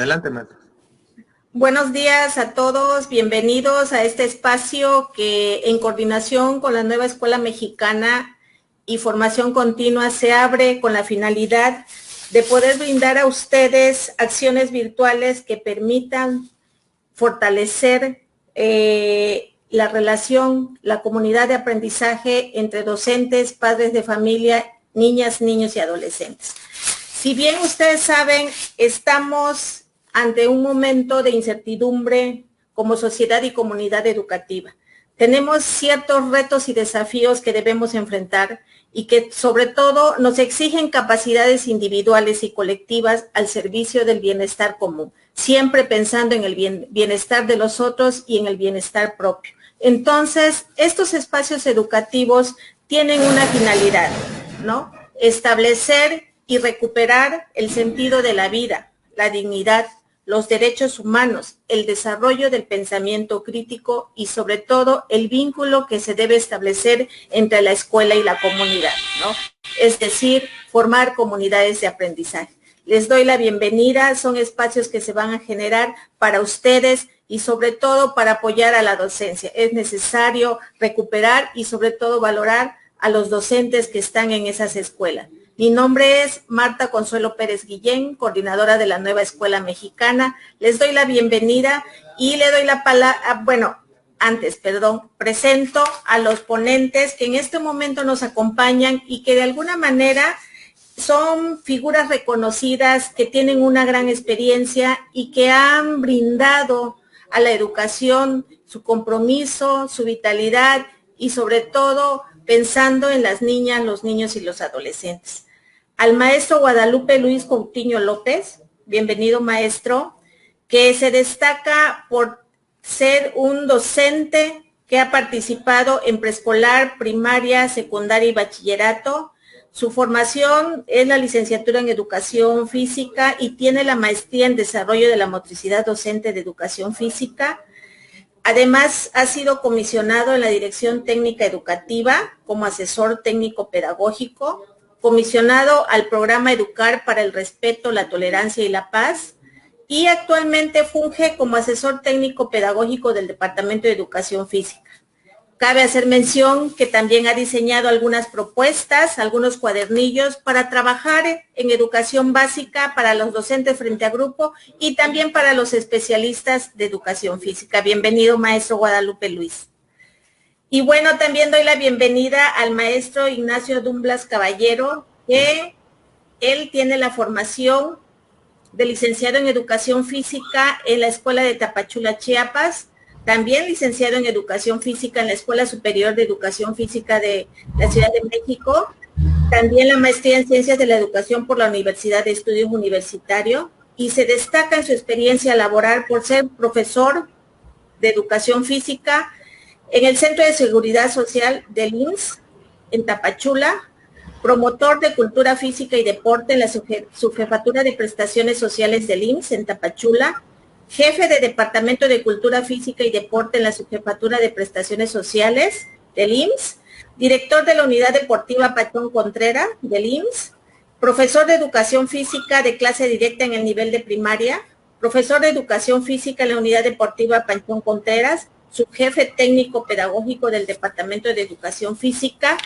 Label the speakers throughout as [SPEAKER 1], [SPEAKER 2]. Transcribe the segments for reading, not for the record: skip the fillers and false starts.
[SPEAKER 1] Adelante, maestra.
[SPEAKER 2] Buenos días a todos, bienvenidos a este espacio que en coordinación con la nueva Escuela Mexicana y Formación Continua se abre con la finalidad de poder brindar a ustedes acciones virtuales que permitan fortalecer la relación, la comunidad de aprendizaje entre docentes, padres de familia, niñas, niños y adolescentes. Si bien ustedes saben, estamos ante un momento de incertidumbre como sociedad y comunidad educativa. Tenemos ciertos retos y desafíos que debemos enfrentar y que sobre todo nos exigen capacidades individuales y colectivas al servicio del bienestar común, siempre pensando en el bienestar de los otros y en el bienestar propio. Entonces, estos espacios educativos tienen una finalidad, ¿no? Establecer y recuperar el sentido de la vida, la dignidad, los derechos humanos, el desarrollo del pensamiento crítico y sobre todo el vínculo que se debe establecer entre la escuela y la comunidad, ¿no? Es decir, formar comunidades de aprendizaje. Les doy la bienvenida, son espacios que se van a generar para ustedes y sobre todo para apoyar a la docencia. Es necesario recuperar y sobre todo valorar a los docentes que están en esas escuelas. Mi nombre es Marta Consuelo Pérez Guillén, coordinadora de la nueva Escuela Mexicana. Les doy la bienvenida y le doy la palabra, presento a los ponentes que en este momento nos acompañan y que de alguna manera son figuras reconocidas que tienen una gran experiencia y que han brindado a la educación su compromiso, su vitalidad y sobre todo pensando en las niñas, los niños y los adolescentes. Al maestro Guadalupe Luis Coutinho López, bienvenido maestro, que se destaca por ser un docente que ha participado en preescolar, primaria, secundaria y bachillerato. Su formación es la licenciatura en Educación Física y tiene la maestría en Desarrollo de la Motricidad Docente de Educación Física. Además, ha sido comisionado en la Dirección Técnica Educativa como asesor técnico pedagógico, comisionado al programa Educar para el Respeto, la Tolerancia y la Paz, y actualmente funge como asesor técnico pedagógico del Departamento de Educación Física. Cabe hacer mención que también ha diseñado algunas propuestas, algunos cuadernillos para trabajar en educación básica para los docentes frente a grupo y también para los especialistas de educación física. Bienvenido, maestro Guadalupe Luis. Y bueno, también doy la bienvenida al maestro Ignacio Dumblas Caballero, que él tiene la formación de licenciado en Educación Física en la Escuela de Tapachula, Chiapas, también licenciado en Educación Física en la Escuela Superior de Educación Física de la Ciudad de México, también la maestría en Ciencias de la Educación por la Universidad de Estudios Universitario y se destaca en su experiencia laboral por ser profesor de Educación Física en el Centro de Seguridad Social del IMSS en Tapachula, promotor de Cultura Física y Deporte en la Subjefatura de Prestaciones Sociales del IMSS en Tapachula, jefe de Departamento de Cultura Física y Deporte en la Subjefatura de Prestaciones Sociales del IMSS, director de la Unidad Deportiva Pachón Contreras del IMSS, profesor de Educación Física de clase directa en el nivel de primaria, profesor de Educación Física en la Unidad Deportiva Pachón Contreras, subjefe técnico pedagógico del Departamento de Educación Física,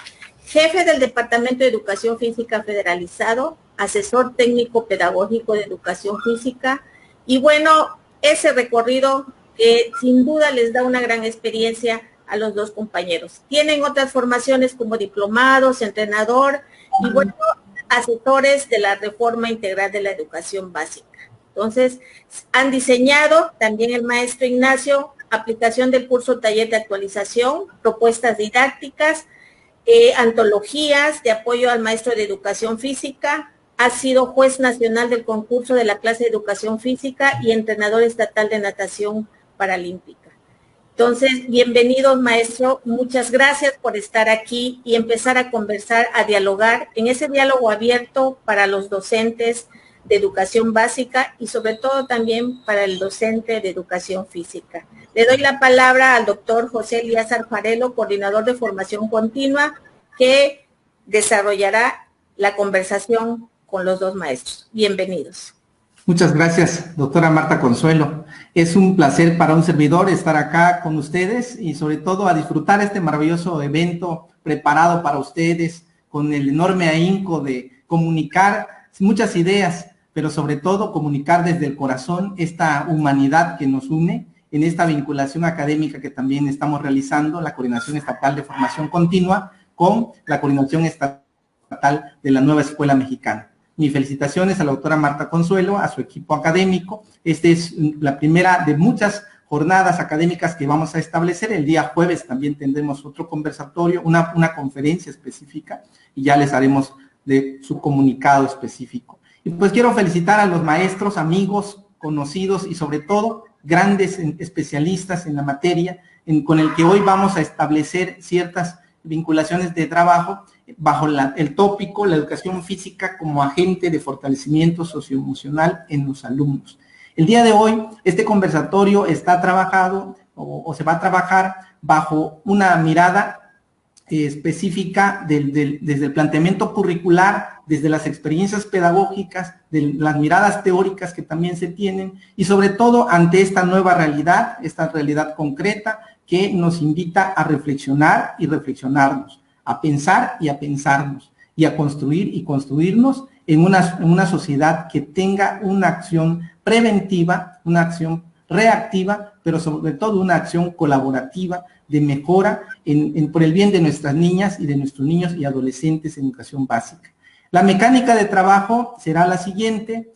[SPEAKER 2] jefe del Departamento de Educación Física Federalizado, asesor técnico pedagógico de Educación Física, y bueno, ese recorrido que sin duda les da una gran experiencia a los dos compañeros. Tienen otras formaciones como diplomados, entrenador y bueno, asesores de la reforma integral de la educación básica. Entonces, han diseñado también el maestro Ignacio, aplicación del curso taller de actualización, propuestas didácticas, antologías de apoyo al maestro de educación física, ha sido juez nacional del concurso de la clase de educación física y entrenador estatal de natación paralímpica. Entonces, bienvenidos, maestro. Muchas gracias por estar aquí y empezar a conversar, a dialogar en ese diálogo abierto para los docentes de educación básica y sobre todo también para el docente de educación física. Le doy la palabra al doctor José Elías Farelo, coordinador de formación continua, que desarrollará la conversación con los dos maestros. Bienvenidos.
[SPEAKER 1] Muchas gracias, doctora Marta Consuelo. Es un placer para un servidor estar acá con ustedes y sobre todo a disfrutar este maravilloso evento preparado para ustedes con el enorme ahínco de comunicar muchas ideas, pero sobre todo comunicar desde el corazón esta humanidad que nos une en esta vinculación académica que también estamos realizando, la Coordinación Estatal de Formación Continua con la Coordinación Estatal de la Nueva Escuela Mexicana. Mis felicitaciones a la doctora Marta Consuelo, a su equipo académico. Esta es la primera de muchas jornadas académicas que vamos a establecer. El día jueves también tendremos otro conversatorio, una conferencia específica, y ya les haremos de su comunicado específico. Y pues quiero felicitar a los maestros, amigos, conocidos y sobre todo grandes especialistas en la materia, con el que hoy vamos a establecer ciertas vinculaciones de trabajo bajo el tópico la educación física como agente de fortalecimiento socioemocional en los alumnos. El día de hoy, este conversatorio está trabajado o se va a trabajar bajo una mirada específica desde el planteamiento curricular, desde las experiencias pedagógicas, de las miradas teóricas que también se tienen y sobre todo ante esta nueva realidad, esta realidad concreta que nos invita a reflexionar y reflexionarnos, a pensar y a pensarnos y a construir y construirnos en una sociedad que tenga una acción preventiva, una acción reactiva, pero sobre todo una acción colaborativa de mejora por el bien de nuestras niñas y de nuestros niños y adolescentes en educación básica. La mecánica de trabajo será la siguiente.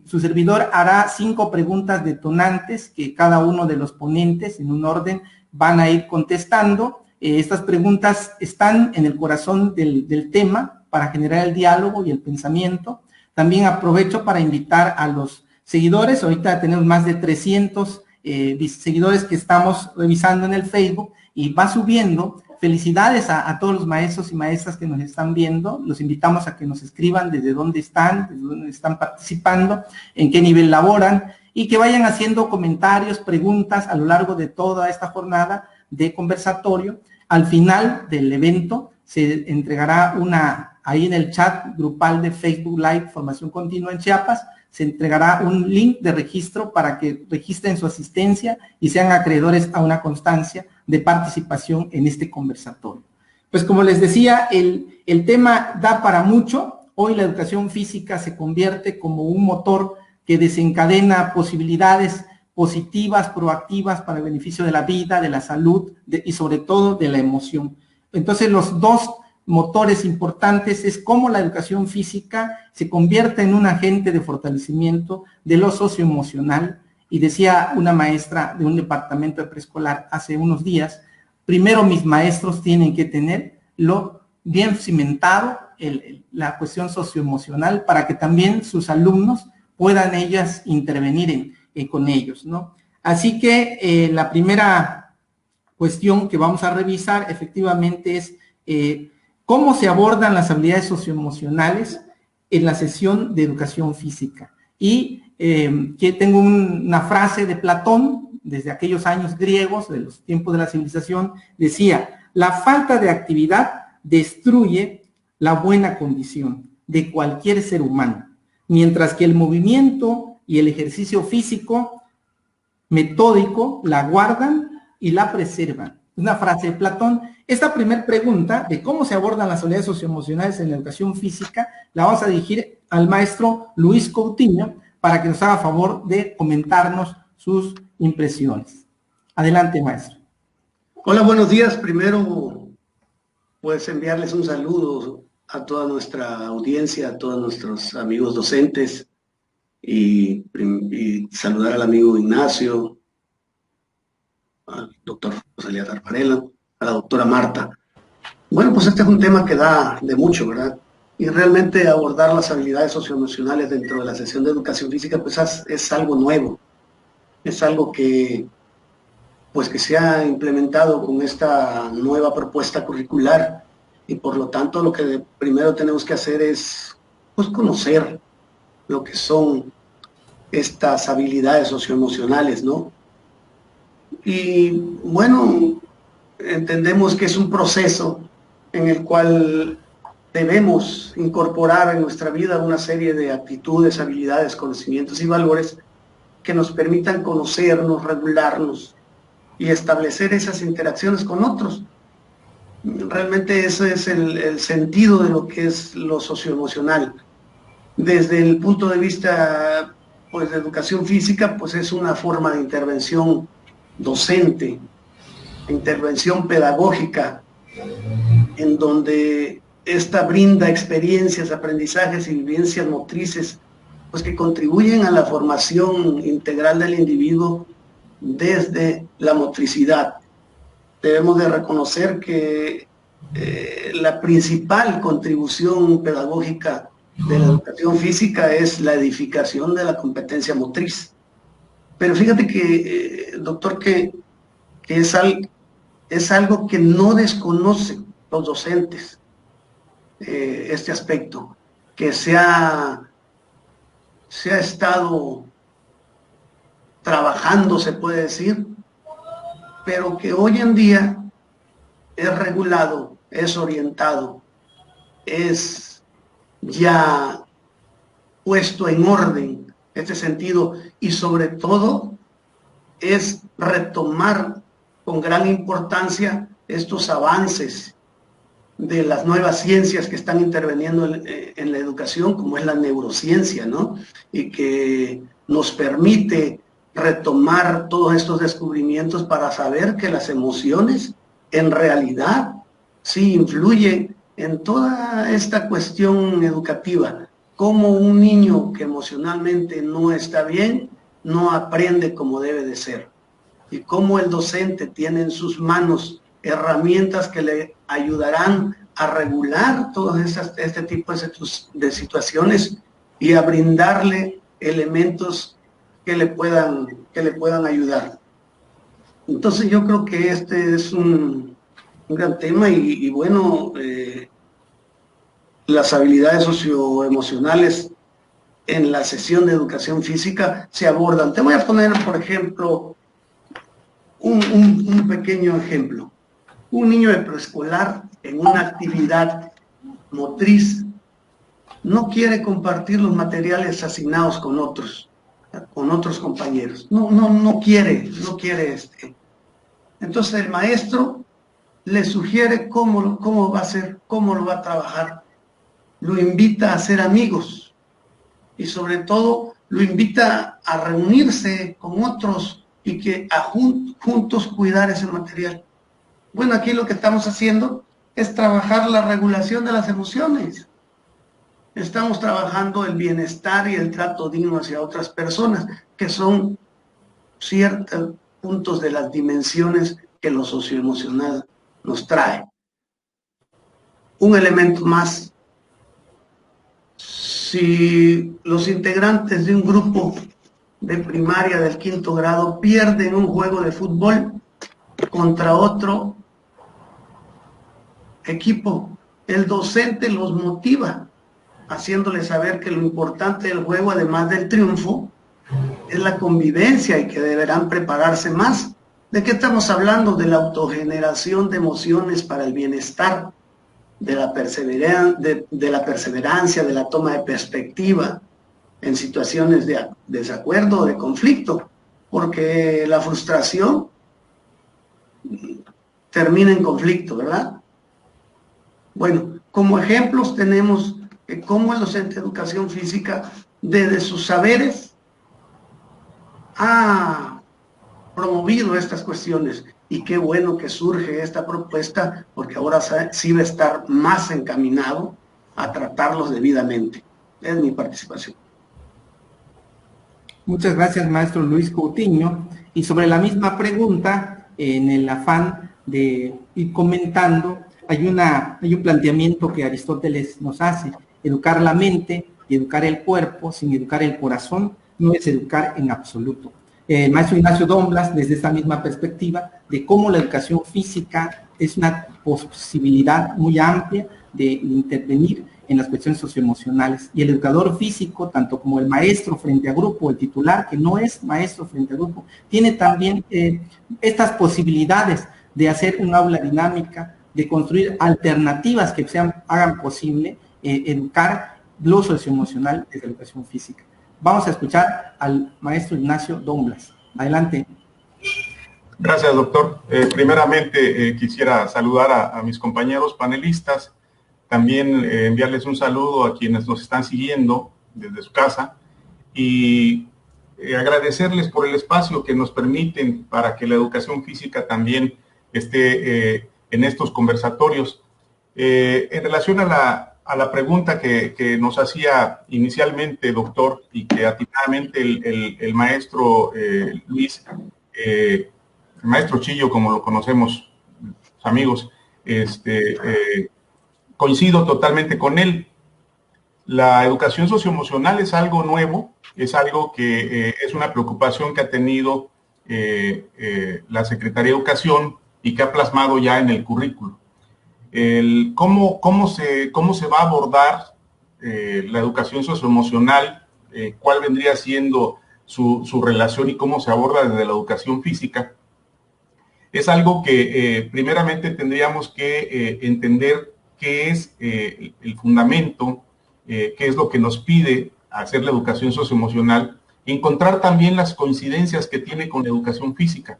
[SPEAKER 1] Su servidor hará 5 preguntas detonantes que cada uno de los ponentes en un orden van a ir contestando. Estas preguntas están en el corazón del tema para generar el diálogo y el pensamiento. También aprovecho para invitar a los seguidores. Ahorita tenemos más de 300 seguidores que estamos revisando en el Facebook y va subiendo. Felicidades a todos los maestros y maestras que nos están viendo. Los invitamos a que nos escriban desde dónde están participando, en qué nivel laboran y que vayan haciendo comentarios, preguntas a lo largo de toda esta jornada de conversatorio. Al final del evento se entregará ahí en el chat grupal de Facebook Live Formación Continua en Chiapas, se entregará un link de registro para que registren su asistencia y sean acreedores a una constancia de participación en este conversatorio. Pues como les decía, el tema da para mucho. Hoy la educación física se convierte como un motor que desencadena posibilidades positivas, proactivas para el beneficio de la vida, de la salud y sobre todo de la emoción. Entonces los dos motores importantes es cómo la educación física se convierte en un agente de fortalecimiento de lo socioemocional. Y decía una maestra de un departamento de preescolar hace unos días, primero mis maestros tienen que tenerlo bien cimentado, la cuestión socioemocional, para que también sus alumnos puedan ellas intervenir con ellos, ¿no? Así que la primera cuestión que vamos a revisar efectivamente es cómo se abordan las habilidades socioemocionales en la sesión de educación física. Y que tengo una frase de Platón, desde aquellos años griegos, de los tiempos de la civilización, decía, la falta de actividad destruye la buena condición de cualquier ser humano, mientras que el movimiento y el ejercicio físico metódico la guardan y la preservan. Una frase de Platón. Esta primera pregunta de cómo se abordan las habilidades socioemocionales en la educación física la vamos a dirigir al maestro Luis Coutinho para que nos haga favor de comentarnos sus impresiones. Adelante, maestro.
[SPEAKER 3] Hola, buenos días. Primero, pues enviarles un saludo a toda nuestra audiencia, a todos nuestros amigos docentes y saludar al amigo Ignacio, al doctor José Elías Varela, a la doctora Marta. Bueno, pues este es un tema que da de mucho, ¿verdad? Y realmente abordar las habilidades socioemocionales dentro de la sesión de educación física, pues es algo nuevo. Es algo que se ha implementado con esta nueva propuesta curricular y por lo tanto lo que primero tenemos que hacer es pues conocer lo que son estas habilidades socioemocionales, ¿no? Y bueno, entendemos que es un proceso en el cual debemos incorporar en nuestra vida una serie de actitudes, habilidades, conocimientos y valores que nos permitan conocernos, regularnos y establecer esas interacciones con otros. Realmente ese es el sentido de lo que es lo socioemocional. Desde el punto de vista pues, de educación física, pues es una forma de intervención docente, intervención pedagógica, en donde esta brinda experiencias, aprendizajes y vivencias motrices, pues que contribuyen a la formación integral del individuo desde la motricidad. Debemos de reconocer que la principal contribución pedagógica de la educación física es la edificación de la competencia motriz. Pero fíjate que, doctor, que es algo que no desconocen los docentes, este aspecto, que se ha estado trabajando, se puede decir, pero que hoy en día es regulado, es orientado, es ya puesto en orden este sentido, y sobre todo es retomar con gran importancia estos avances de las nuevas ciencias que están interviniendo en la educación, como es la neurociencia, ¿no? Y que nos permite retomar todos estos descubrimientos para saber que las emociones en realidad sí influyen en toda esta cuestión educativa. Como un niño que emocionalmente no está bien, no aprende como debe de ser. Y cómo el docente tiene en sus manos herramientas que le ayudarán a regular todas este tipo de situaciones y a brindarle elementos que le puedan ayudar. Entonces yo creo que este es un gran tema y bueno, las habilidades socioemocionales en la sesión de educación física se abordan. Te voy a poner, por ejemplo, un pequeño ejemplo. Un niño de preescolar en una actividad motriz no quiere compartir los materiales asignados con otros compañeros. No quiere. Entonces el maestro le sugiere cómo va a hacer, cómo lo va a trabajar. Lo invita a ser amigos y sobre todo lo invita a reunirse con otros y que juntos cuidar ese material. Bueno, aquí lo que estamos haciendo es trabajar la regulación de las emociones. Estamos trabajando el bienestar y el trato digno hacia otras personas, que son ciertos puntos de las dimensiones que lo socioemocional nos trae. Un elemento más. Si los integrantes de un grupo de primaria del 5º grado pierden un juego de fútbol contra otro equipo, el docente los motiva, haciéndoles saber que lo importante del juego, además del triunfo, es la convivencia y que deberán prepararse más. ¿De qué estamos hablando? De la autogeneración de emociones para el bienestar, de la perseverancia, de la toma de perspectiva en situaciones de desacuerdo o de conflicto, porque la frustración termina en conflicto, ¿verdad? Bueno, como ejemplos tenemos cómo el docente de educación física, desde sus saberes, ha promovido estas cuestiones. Y qué bueno que surge esta propuesta, porque ahora sí va a estar más encaminado a tratarlos debidamente. Es mi participación.
[SPEAKER 1] Muchas gracias, maestro Luis Coutinho. Y sobre la misma pregunta, en el afán de ir comentando, hay un planteamiento que Aristóteles nos hace: educar la mente y educar el cuerpo sin educar el corazón no es educar en absoluto. El maestro Ignacio Domblas, desde esta misma perspectiva, de cómo la educación física es una posibilidad muy amplia de intervenir en las cuestiones socioemocionales. Y el educador físico, tanto como el maestro frente a grupo, el titular, que no es maestro frente a grupo, tiene también estas posibilidades de hacer un aula dinámica, de construir alternativas que hagan posible educar lo socioemocional desde la educación física. Vamos a escuchar al maestro Ignacio Domblas. Adelante.
[SPEAKER 4] Gracias, doctor. Primeramente, quisiera saludar a mis compañeros panelistas, también enviarles un saludo a quienes nos están siguiendo desde su casa y agradecerles por el espacio que nos permiten para que la educación física también esté en estos conversatorios. En relación a la pregunta que nos hacía inicialmente, doctor, y que atinadamente el maestro Luis, el maestro Chillo, como lo conocemos, amigos, coincido totalmente con él. La educación socioemocional es algo nuevo, es algo que es una preocupación que ha tenido la Secretaría de Educación y que ha plasmado ya en el currículo. ¿Cómo se va a abordar la educación socioemocional? ¿Cuál vendría siendo su relación y cómo se aborda desde la educación física? Es algo que primeramente tendríamos que entender qué es el fundamento, qué es lo que nos pide hacer la educación socioemocional, y encontrar también las coincidencias que tiene con la educación física,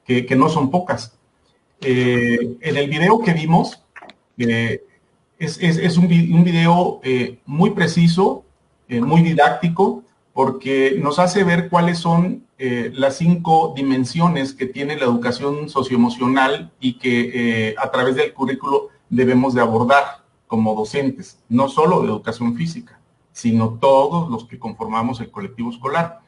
[SPEAKER 4] que no son pocas. En el video que vimos, es un video muy preciso, muy didáctico, porque nos hace ver cuáles son las 5 dimensiones que tiene la educación socioemocional y que a través del currículo debemos de abordar como docentes, no solo de educación física, sino todos los que conformamos el colectivo escolar.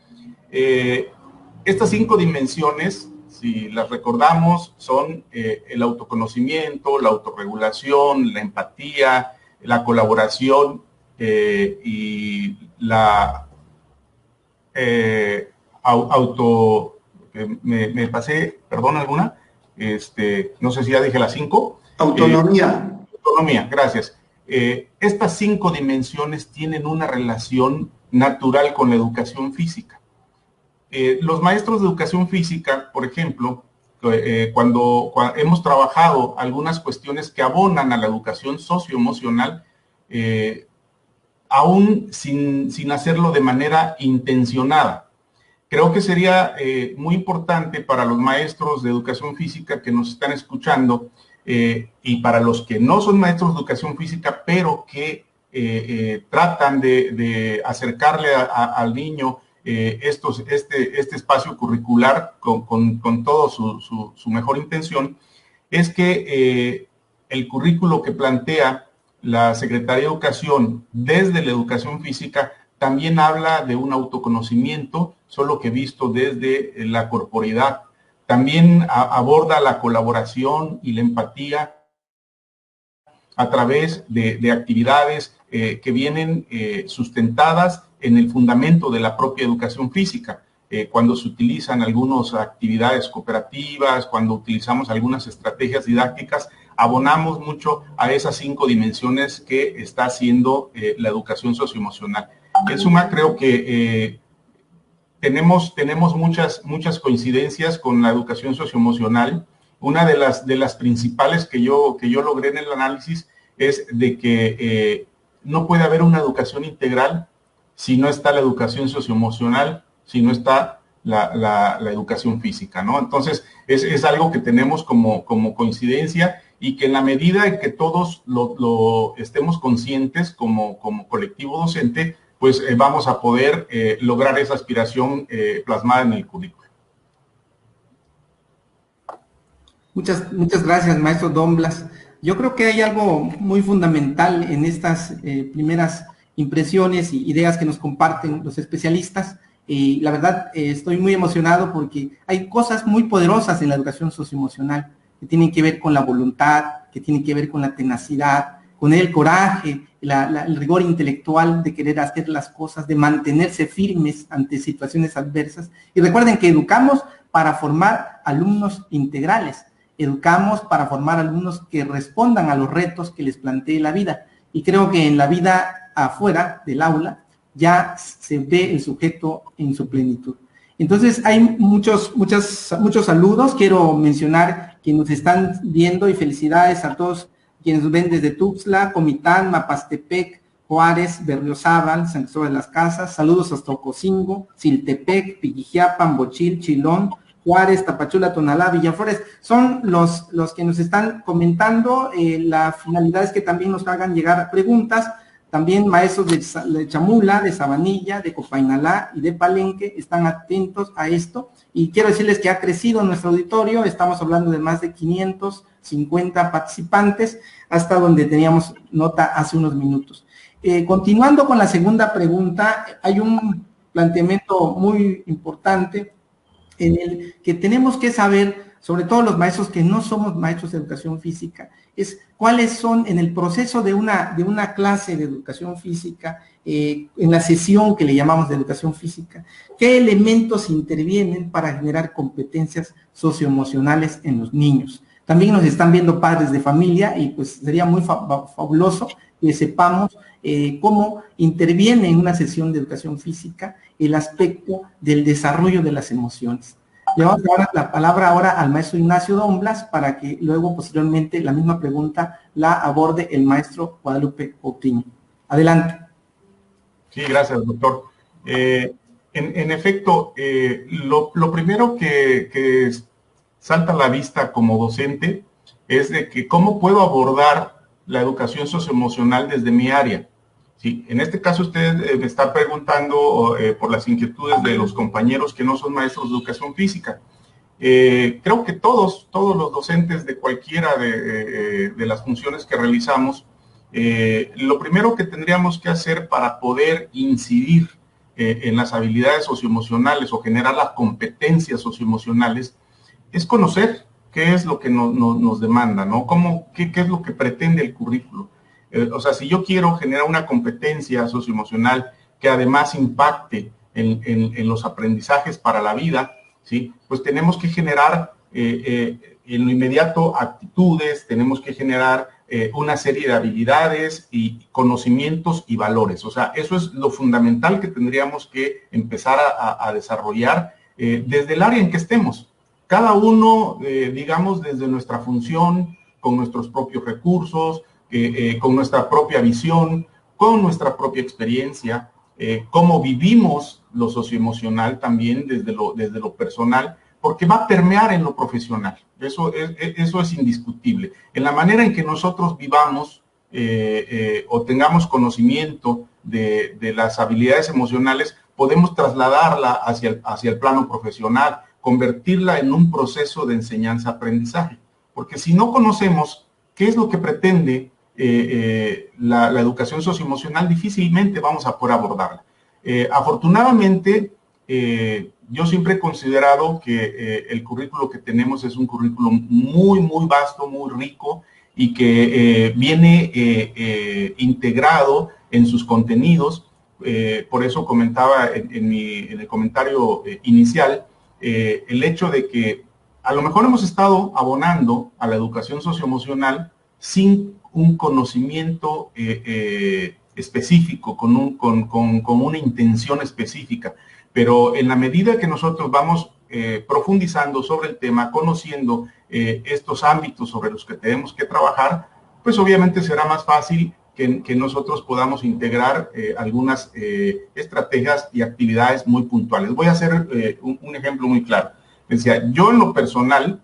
[SPEAKER 4] Estas 5 dimensiones, si las recordamos, son el autoconocimiento, la autorregulación, la empatía, la colaboración y la me pasé, perdón, alguna, no sé si ya dije las 5.
[SPEAKER 3] Autonomía.
[SPEAKER 4] Autonomía, gracias. Estas 5 dimensiones tienen una relación natural con la educación física. Los maestros de educación física, por ejemplo, cuando hemos trabajado algunas cuestiones que abonan a la educación socioemocional, aún sin hacerlo de manera intencionada. Creo que sería muy importante para los maestros de educación física que nos están escuchando y para los que no son maestros de educación física, pero que tratan de acercarle al niño este espacio curricular con todo su mejor intención, es que el currículo que plantea la Secretaría de Educación desde la educación física también habla de un autoconocimiento, solo que visto desde la corporeidad. También aborda la colaboración y la empatía a través de actividades que vienen sustentadas en el fundamento de la propia educación física. Cuando se utilizan algunas actividades cooperativas, cuando utilizamos algunas estrategias didácticas, abonamos mucho a esas 5 dimensiones que está haciendo la educación socioemocional. En suma, creo que tenemos muchas coincidencias con la educación socioemocional. Una de las principales que yo logré en el análisis es de que no puede haber una educación integral si no está la educación socioemocional, si no está la educación física, ¿no? Entonces, es algo que tenemos como coincidencia y que en la medida en que todos lo estemos conscientes como colectivo docente, pues vamos a poder lograr esa aspiración plasmada en el currículo.
[SPEAKER 1] Muchas gracias, maestro Domblas. Yo creo que hay algo muy fundamental en estas primeras impresiones y ideas que nos comparten los especialistas. Y la verdad, estoy muy emocionado porque hay cosas muy poderosas en la educación socioemocional que tienen que ver con la voluntad, que tienen que ver con la tenacidad, con el coraje, el rigor intelectual de querer hacer las cosas, de mantenerse firmes ante situaciones adversas. Y recuerden que educamos para formar alumnos integrales, educamos para formar alumnos que respondan a los retos que les plantee la vida. Y creo que en la vida afuera del aula ya se ve el sujeto en su plenitud. Entonces hay muchos saludos. Quiero mencionar quienes nos están viendo y felicidades a todos quienes nos ven desde Tuxtla, Comitán, Mapastepec, Juárez, Berriozábal, San Cristóbal de las Casas, saludos hasta Ocosingo, Siltepec, Piquijiapan, Bochil, Chilón, Juárez, Tapachula, Tonalá, Villaflores. Son los que nos están comentando. La finalidad es que también nos hagan llegar preguntas. También maestros de Chamula, de Sabanilla, de Copainalá y de Palenque están atentos a esto. Y quiero decirles que ha crecido nuestro auditorio. Estamos hablando de más de 550 participantes, hasta donde teníamos nota hace unos minutos. Continuando con la segunda pregunta, hay un planteamiento muy importante en el que tenemos que saber, sobre todo los maestros que no somos maestros de educación física, es cuáles son en el proceso de una clase de educación física, en la sesión que le llamamos de educación física, qué elementos intervienen para generar competencias socioemocionales en los niños. También nos están viendo padres de familia y pues sería muy fabuloso que sepamos cómo interviene en una sesión de educación física el aspecto del desarrollo de las emociones. Le vamos a dar la palabra ahora al maestro Ignacio Domblas para que luego posteriormente la misma pregunta la aborde el maestro Guadalupe Coutinho. Adelante.
[SPEAKER 4] Sí, gracias, doctor. En efecto, lo primero que salta a la vista como docente es de que cómo puedo abordar la educación socioemocional desde mi área. Sí, en este caso usted me está preguntando por las inquietudes de los compañeros que no son maestros de educación física. Creo que todos los docentes de cualquiera de las funciones que realizamos, lo primero que tendríamos que hacer para poder incidir en las habilidades socioemocionales o generar las competencias socioemocionales es conocer qué es lo que nos demanda, ¿no? ¿Qué es lo que pretende el currículo? O sea, si yo quiero generar una competencia socioemocional que además impacte en los aprendizajes para la vida, ¿sí? Pues tenemos que generar en lo inmediato actitudes, tenemos que generar una serie de habilidades y conocimientos y valores. O sea, eso es lo fundamental que tendríamos que empezar a desarrollar desde el área en que estemos. Cada uno, digamos, desde nuestra función, con nuestros propios recursos, con nuestra propia visión, con nuestra propia experiencia, cómo vivimos lo socioemocional también desde lo personal, porque va a permear en lo profesional. Eso es indiscutible. En la manera en que nosotros vivamos o tengamos conocimiento de las habilidades emocionales, podemos trasladarla hacia el plano profesional, convertirla en un proceso de enseñanza-aprendizaje. Porque si no conocemos qué es lo que pretende la educación socioemocional, difícilmente vamos a poder abordarla. Afortunadamente, yo siempre he considerado que el currículo que tenemos es un currículo muy, muy vasto, muy rico y que viene integrado en sus contenidos. Por eso comentaba en el comentario inicial el hecho de que a lo mejor hemos estado abonando a la educación socioemocional sin un conocimiento específico, con una intención específica. Pero en la medida que nosotros vamos profundizando sobre el tema, conociendo estos ámbitos sobre los que tenemos que trabajar, pues obviamente será más fácil que nosotros podamos integrar algunas estrategias y actividades muy puntuales. Voy a hacer un ejemplo muy claro. Decía, yo en lo personal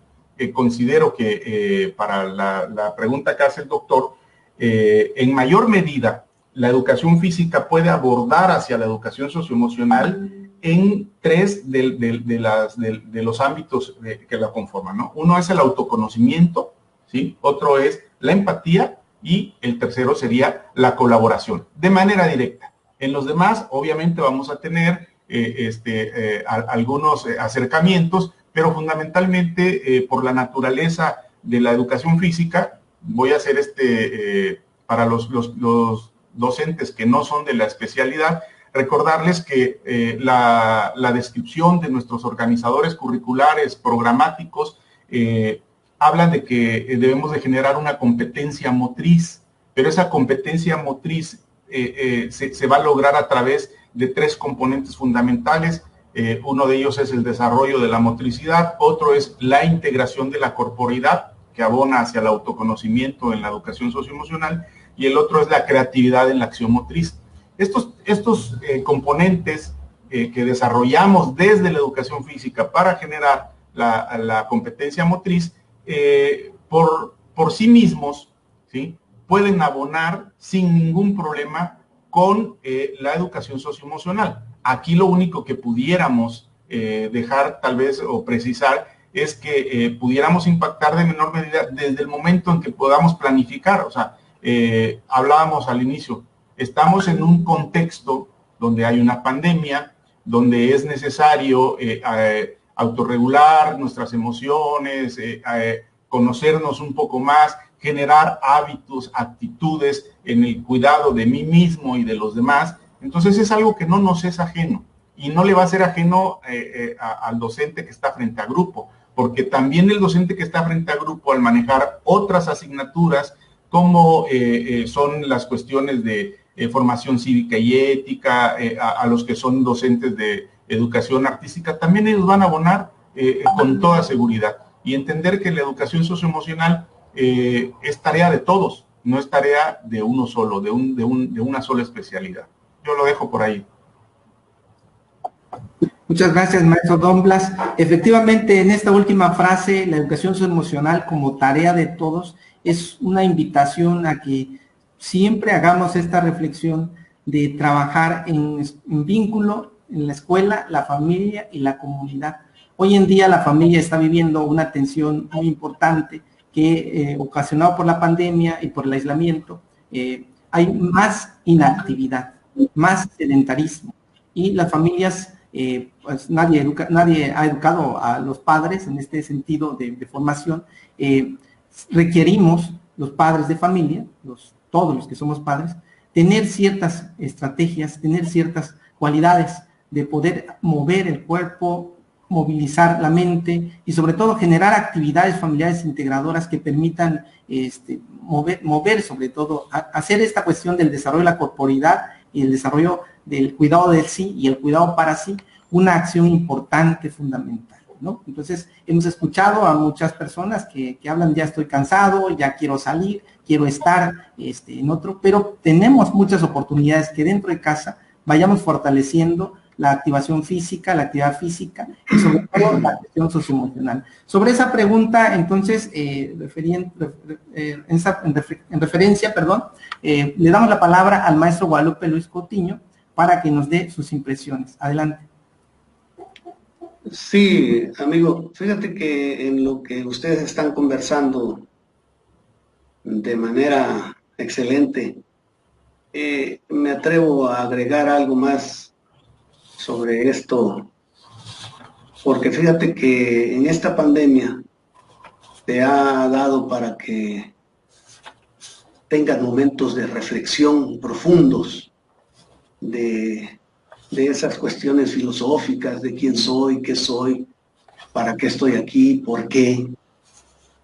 [SPEAKER 4] considero que para la pregunta que hace el doctor, en mayor medida la educación física puede abordar hacia la educación socioemocional en tres de los ámbitos que la conforman, ¿no? Uno es el autoconocimiento, ¿sí? Otro es la empatía y el tercero sería la colaboración, de manera directa. En los demás, obviamente, vamos a tener algunos acercamientos, pero fundamentalmente por la naturaleza de la educación física, voy a hacer para los docentes que no son de la especialidad, recordarles que la descripción de nuestros organizadores curriculares programáticos hablan de que debemos de generar una competencia motriz, pero esa competencia motriz se va a lograr a través de tres componentes fundamentales, Uno de ellos es el desarrollo de la motricidad, otro es la integración de la corporeidad, que abona hacia el autoconocimiento en la educación socioemocional, y el otro es la creatividad en la acción motriz. Estos componentes que desarrollamos desde la educación física para generar la competencia motriz, por sí mismos, ¿sí?, pueden abonar sin ningún problema con la educación socioemocional. Aquí lo único que pudiéramos dejar tal vez o precisar es que pudiéramos impactar de menor medida desde el momento en que podamos planificar. O sea, hablábamos al inicio, estamos en un contexto donde hay una pandemia, donde es necesario autorregular nuestras emociones, conocernos un poco más, generar hábitos, actitudes en el cuidado de mí mismo y de los demás. Entonces es algo que no nos es ajeno y no le va a ser ajeno al docente que está frente a grupo, porque también el docente que está frente a grupo, al manejar otras asignaturas como son las cuestiones de formación cívica y ética, a los que son docentes de educación artística, también ellos van a abonar con toda seguridad, y entender que la educación socioemocional es tarea de todos, no es tarea de uno solo, de una sola especialidad. Yo lo dejo por ahí.
[SPEAKER 1] Muchas gracias, maestro Don Blas. Efectivamente, en esta última frase, la educación socioemocional como tarea de todos, es una invitación a que siempre hagamos esta reflexión de trabajar en vínculo en la escuela, la familia y la comunidad. Hoy en día la familia está viviendo una tensión muy importante que, ocasionado por la pandemia y por el aislamiento, hay más inactividad, más sedentarismo, y las familias, pues nadie ha educado a los padres en este sentido de formación. Requerimos, los padres de familia, todos los que somos padres, tener ciertas estrategias, tener ciertas cualidades de poder mover el cuerpo, movilizar la mente y sobre todo generar actividades familiares integradoras que permitan mover sobre todo, hacer esta cuestión del desarrollo de la corporeidad y el desarrollo del cuidado de sí y el cuidado para sí, una acción importante, fundamental, ¿no? Entonces, hemos escuchado a muchas personas que hablan, ya estoy cansado, ya quiero salir, quiero estar en otro, pero tenemos muchas oportunidades que dentro de casa vayamos fortaleciendo la activación física, la actividad física y sobre todo la cuestión socioemocional. Sobre esa pregunta, entonces, en referencia, le damos la palabra al maestro Guadalupe Luis Coutinho para que nos dé sus impresiones. Adelante.
[SPEAKER 3] Sí, amigo, fíjate que en lo que ustedes están conversando de manera excelente, me atrevo a agregar algo más sobre esto, porque fíjate que en esta pandemia te ha dado para que tengas momentos de reflexión profundos de esas cuestiones filosóficas, de quién soy, qué soy, para qué estoy aquí, por qué,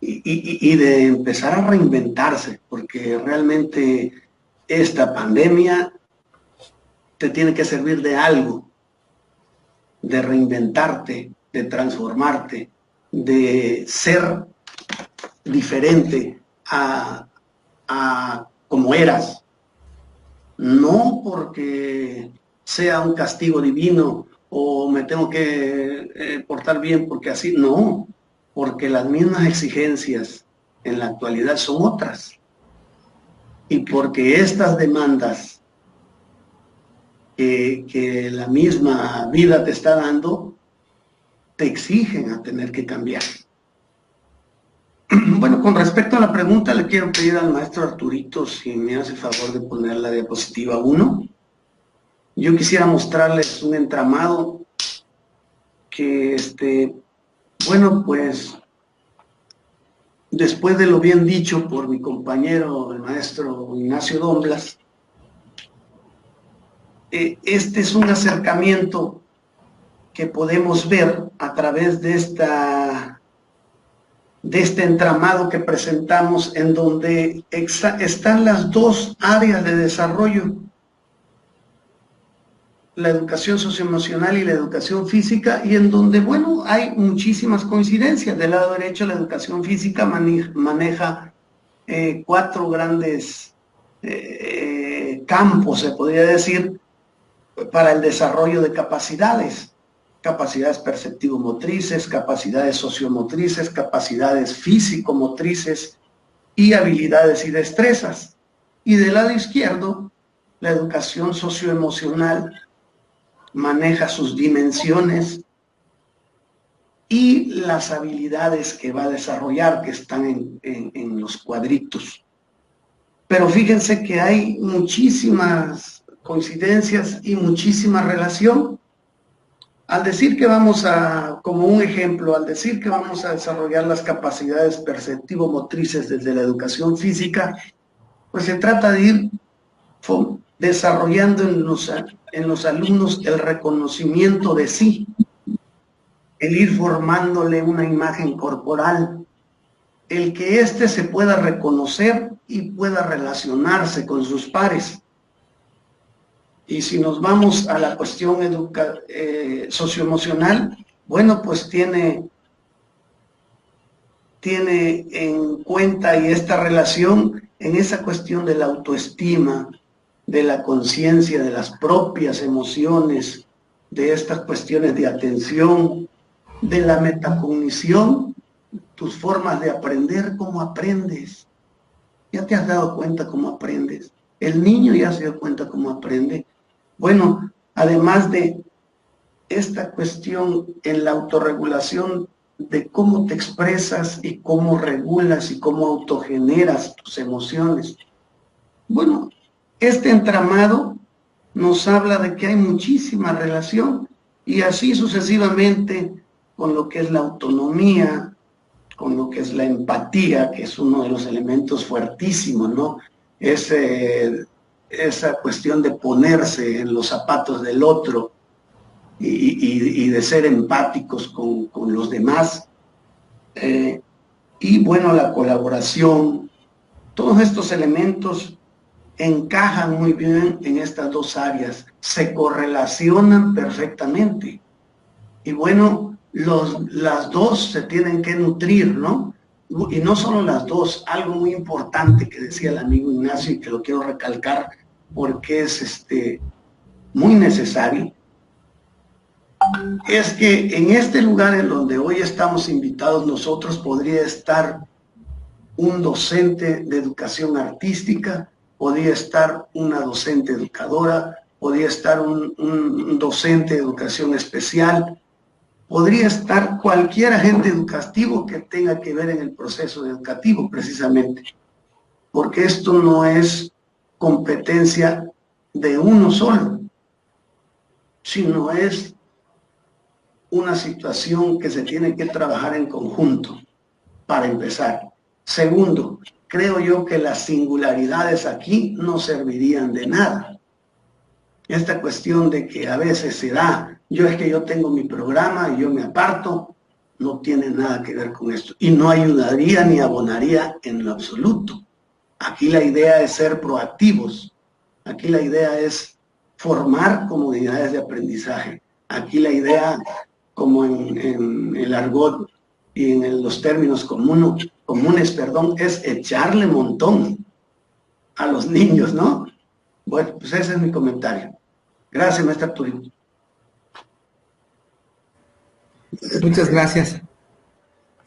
[SPEAKER 3] y de empezar a reinventarse, porque realmente esta pandemia te tiene que servir de algo, de reinventarte, de transformarte, de ser diferente a como eras. No porque sea un castigo divino o me tengo que portar bien porque así, no, porque las mismas exigencias en la actualidad son otras. Y porque estas demandas que la misma vida te está dando, te exigen a tener que cambiar. Bueno, con respecto a la pregunta, le quiero pedir al maestro Arturito si me hace favor de poner la diapositiva 1. Yo quisiera mostrarles un entramado que, bueno, pues, después de lo bien dicho por mi compañero, el maestro Ignacio Don Blas, este es un acercamiento que podemos ver a través de este entramado que presentamos, en donde están las dos áreas de desarrollo. la educación socioemocional y la educación física, y en donde, bueno, hay muchísimas coincidencias. Del lado derecho, la educación física maneja 4 grandes campos, se podría decir, para el desarrollo de capacidades. Capacidades perceptivo-motrices, capacidades sociomotrices, capacidades físico-motrices y habilidades y destrezas. Y del lado izquierdo, la educación socioemocional maneja sus dimensiones y las habilidades que va a desarrollar, que están en los cuadritos. Pero fíjense que hay muchísimas coincidencias y muchísima relación. Al decir que vamos a, como un ejemplo, al decir que vamos a desarrollar las capacidades perceptivo-motrices desde la educación física, pues se trata de ir desarrollando en los alumnos el reconocimiento de sí, el ir formándole una imagen corporal, el que éste se pueda reconocer y pueda relacionarse con sus pares. Y si nos vamos a la cuestión socioemocional, bueno, pues tiene en cuenta y esta relación en esa cuestión de la autoestima, de la conciencia de las propias emociones, de estas cuestiones de atención, de la metacognición, tus formas de aprender, cómo aprendes. ¿Ya te has dado cuenta cómo aprendes? El niño ya se dio cuenta cómo aprende. Bueno, además de esta cuestión en la autorregulación de cómo te expresas y cómo regulas y cómo autogeneras tus emociones. Bueno, este entramado nos habla de que hay muchísima relación y así sucesivamente con lo que es la autonomía, con lo que es la empatía, que es uno de los elementos fuertísimos, ¿no? Esa cuestión de ponerse en los zapatos del otro y de ser empáticos con los demás. Y bueno, la colaboración, todos estos elementos encajan muy bien en estas dos áreas, se correlacionan perfectamente. Y bueno, las dos se tienen que nutrir, ¿no? Y no solo las dos, algo muy importante que decía el amigo Ignacio y que lo quiero recalcar porque es muy necesario, es que en este lugar en donde hoy estamos invitados nosotros podría estar un docente de educación artística, podría estar una docente educadora, podría estar un docente de educación especial, podría estar cualquier agente educativo que tenga que ver en el proceso educativo precisamente, porque esto no es competencia de uno solo, sino es una situación que se tiene que trabajar en conjunto, para empezar. Segundo, creo yo que las singularidades aquí no servirían de nada. Esta cuestión de que a veces se da, es que yo tengo mi programa y yo me aparto, no tiene nada que ver con esto. Y no ayudaría ni abonaría en lo absoluto. Aquí la idea es ser proactivos. Aquí la idea es formar comunidades de aprendizaje. Aquí la idea, como en el argot y en los términos comunes, es echarle montón a los niños, ¿no? Bueno, pues ese es mi comentario. Gracias, maestra Arturo.
[SPEAKER 1] Muchas gracias.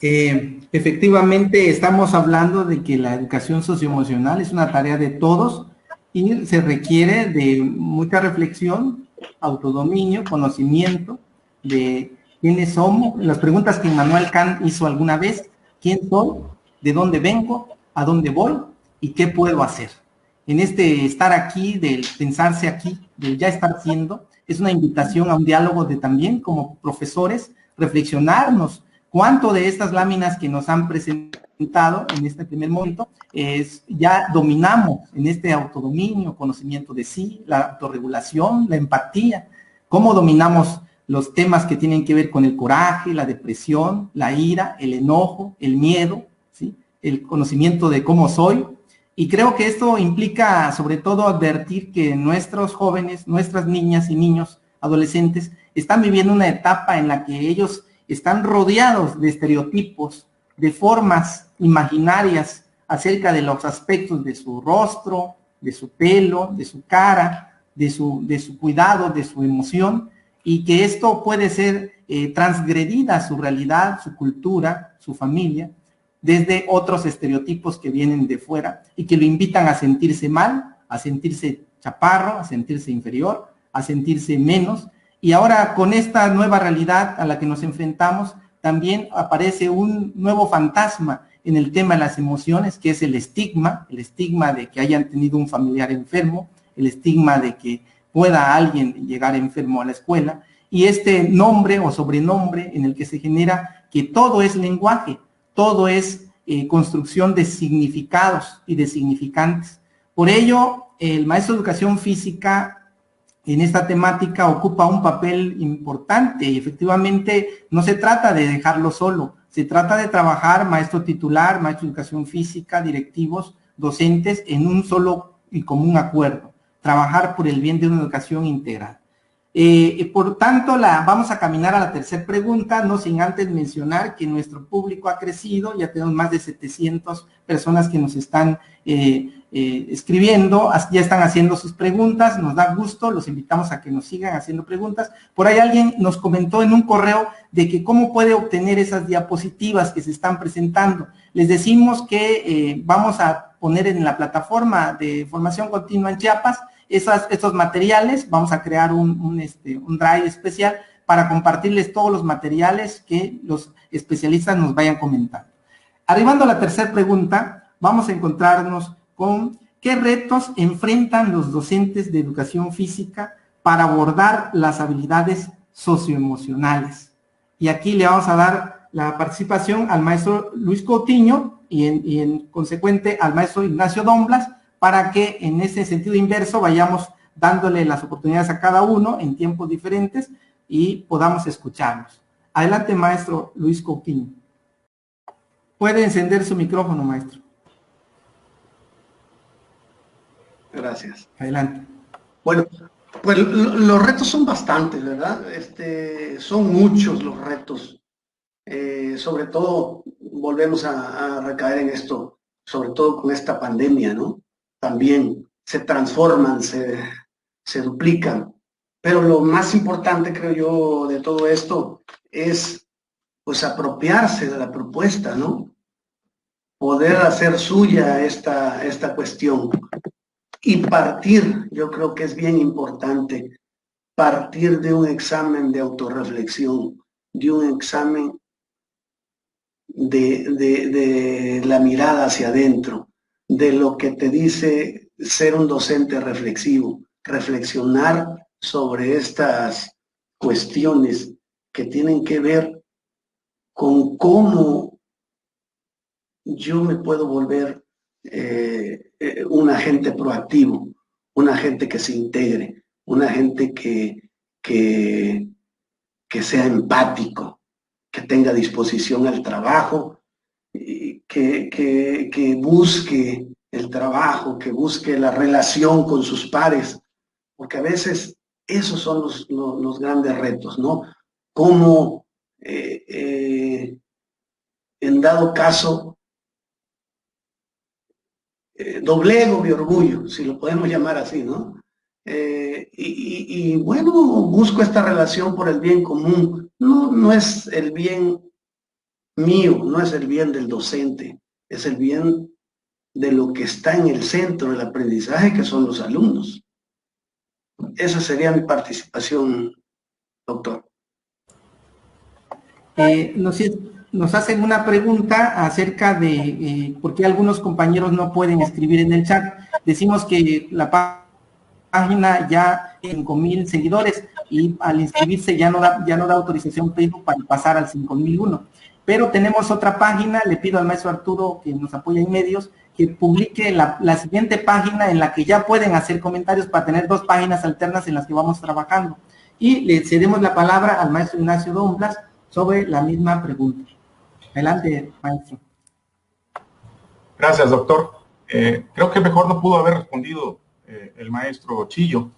[SPEAKER 1] Efectivamente, estamos hablando de que la educación socioemocional es una tarea de todos y se requiere de mucha reflexión, autodominio, conocimiento de quiénes somos. Las preguntas que Immanuel Kant hizo alguna vez: ¿quién soy? ¿De dónde vengo? ¿A dónde voy? ¿Y qué puedo hacer? En este estar aquí, del pensarse aquí, del ya estar siendo, es una invitación a un diálogo de también, como profesores, reflexionarnos cuánto de estas láminas que nos han presentado en este primer momento ya dominamos en este autodominio, conocimiento de sí, la autorregulación, la empatía, cómo dominamos los temas que tienen que ver con el coraje, la depresión, la ira, el enojo, el miedo, ¿sí? El conocimiento de cómo soy, Y creo que esto implica sobre todo advertir que nuestros jóvenes, nuestras niñas y niños, adolescentes, están viviendo una etapa en la que ellos están rodeados de estereotipos, de formas imaginarias acerca de los aspectos de su rostro, de su pelo, de su cara, de su cuidado, de su emoción, y que esto puede ser transgredida su realidad, su cultura, su familia, desde otros estereotipos que vienen de fuera y que lo invitan a sentirse mal, a sentirse chaparro, a sentirse inferior, a sentirse menos. Y ahora con esta nueva realidad a la que nos enfrentamos, también aparece un nuevo fantasma en el tema de las emociones, que es el estigma de que hayan tenido un familiar enfermo, el estigma de que pueda alguien llegar enfermo a la escuela, y este nombre o sobrenombre en el que se genera que todo es lenguaje, todo es construcción de significados y de significantes. Por ello, el maestro de educación física en esta temática ocupa un papel importante y efectivamente no se trata de dejarlo solo, se trata de trabajar maestro titular, maestro de educación física, directivos, docentes en un solo y común acuerdo, trabajar por el bien de una educación integral. Por tanto, vamos a caminar a la tercera pregunta, no sin antes mencionar que nuestro público ha crecido, ya tenemos más de 700 personas que nos están escribiendo, ya están haciendo sus preguntas, nos da gusto, los invitamos a que nos sigan haciendo preguntas. Por ahí alguien nos comentó en un correo de que cómo puede obtener esas diapositivas que se están presentando. Les decimos que vamos a poner en la plataforma de formación continua en Chiapas estos materiales, vamos a crear un drive especial para compartirles todos los materiales que los especialistas nos vayan comentando. Arribando a la tercera pregunta, vamos a encontrarnos con qué retos enfrentan los docentes de educación física para abordar las habilidades socioemocionales. Y aquí le vamos a dar la participación al maestro Luis Coutinho y en consecuente al maestro Ignacio Domblas, para que en ese sentido inverso vayamos dándole las oportunidades a cada uno en tiempos diferentes y podamos escucharlos. Adelante, maestro Luis Coutinho. Puede encender su micrófono, maestro.
[SPEAKER 3] Gracias.
[SPEAKER 1] Adelante.
[SPEAKER 3] Bueno, pues los retos son bastantes, ¿verdad? Son muchos los retos. Sobre todo, volvemos a recaer en esto, sobre todo con esta pandemia, ¿no? También se transforman, se duplican. Pero lo más importante, creo yo, de todo esto es, pues, apropiarse de la propuesta, ¿no? Poder hacer suya esta cuestión y partir, yo creo que es bien importante, partir de un examen de autorreflexión, de un examen de la mirada hacia adentro, de lo que te dice ser un docente reflexivo, reflexionar sobre estas cuestiones que tienen que ver con cómo yo me puedo volver un agente proactivo, un agente que se integre, un agente que sea empático, que tenga disposición al trabajo, que busque el trabajo, que busque la relación con sus pares, porque a veces esos son los grandes retos, ¿no? Cómo en dado caso doblego mi orgullo, si lo podemos llamar así, ¿no? Y bueno, busco esta relación por el bien común. No es el bien mío, no es el bien del docente, es el bien de lo que está en el centro del aprendizaje, que son los alumnos. Esa sería mi participación, doctor.
[SPEAKER 1] Nos hacen una pregunta acerca de por qué algunos compañeros no pueden escribir en el chat. Decimos que la página ya tiene 5,000 seguidores y al inscribirse ya no da autorización Facebook para pasar al 5,001. Pero tenemos otra página, le pido al maestro Arturo, que nos apoya en medios, que publique la siguiente página en la que ya pueden hacer comentarios para tener 2 páginas alternas en las que vamos trabajando. Y le cedemos la palabra al maestro Ignacio Domblas sobre la misma pregunta. Adelante, maestro.
[SPEAKER 4] Gracias, doctor. Creo que mejor no pudo haber respondido el maestro Chillo.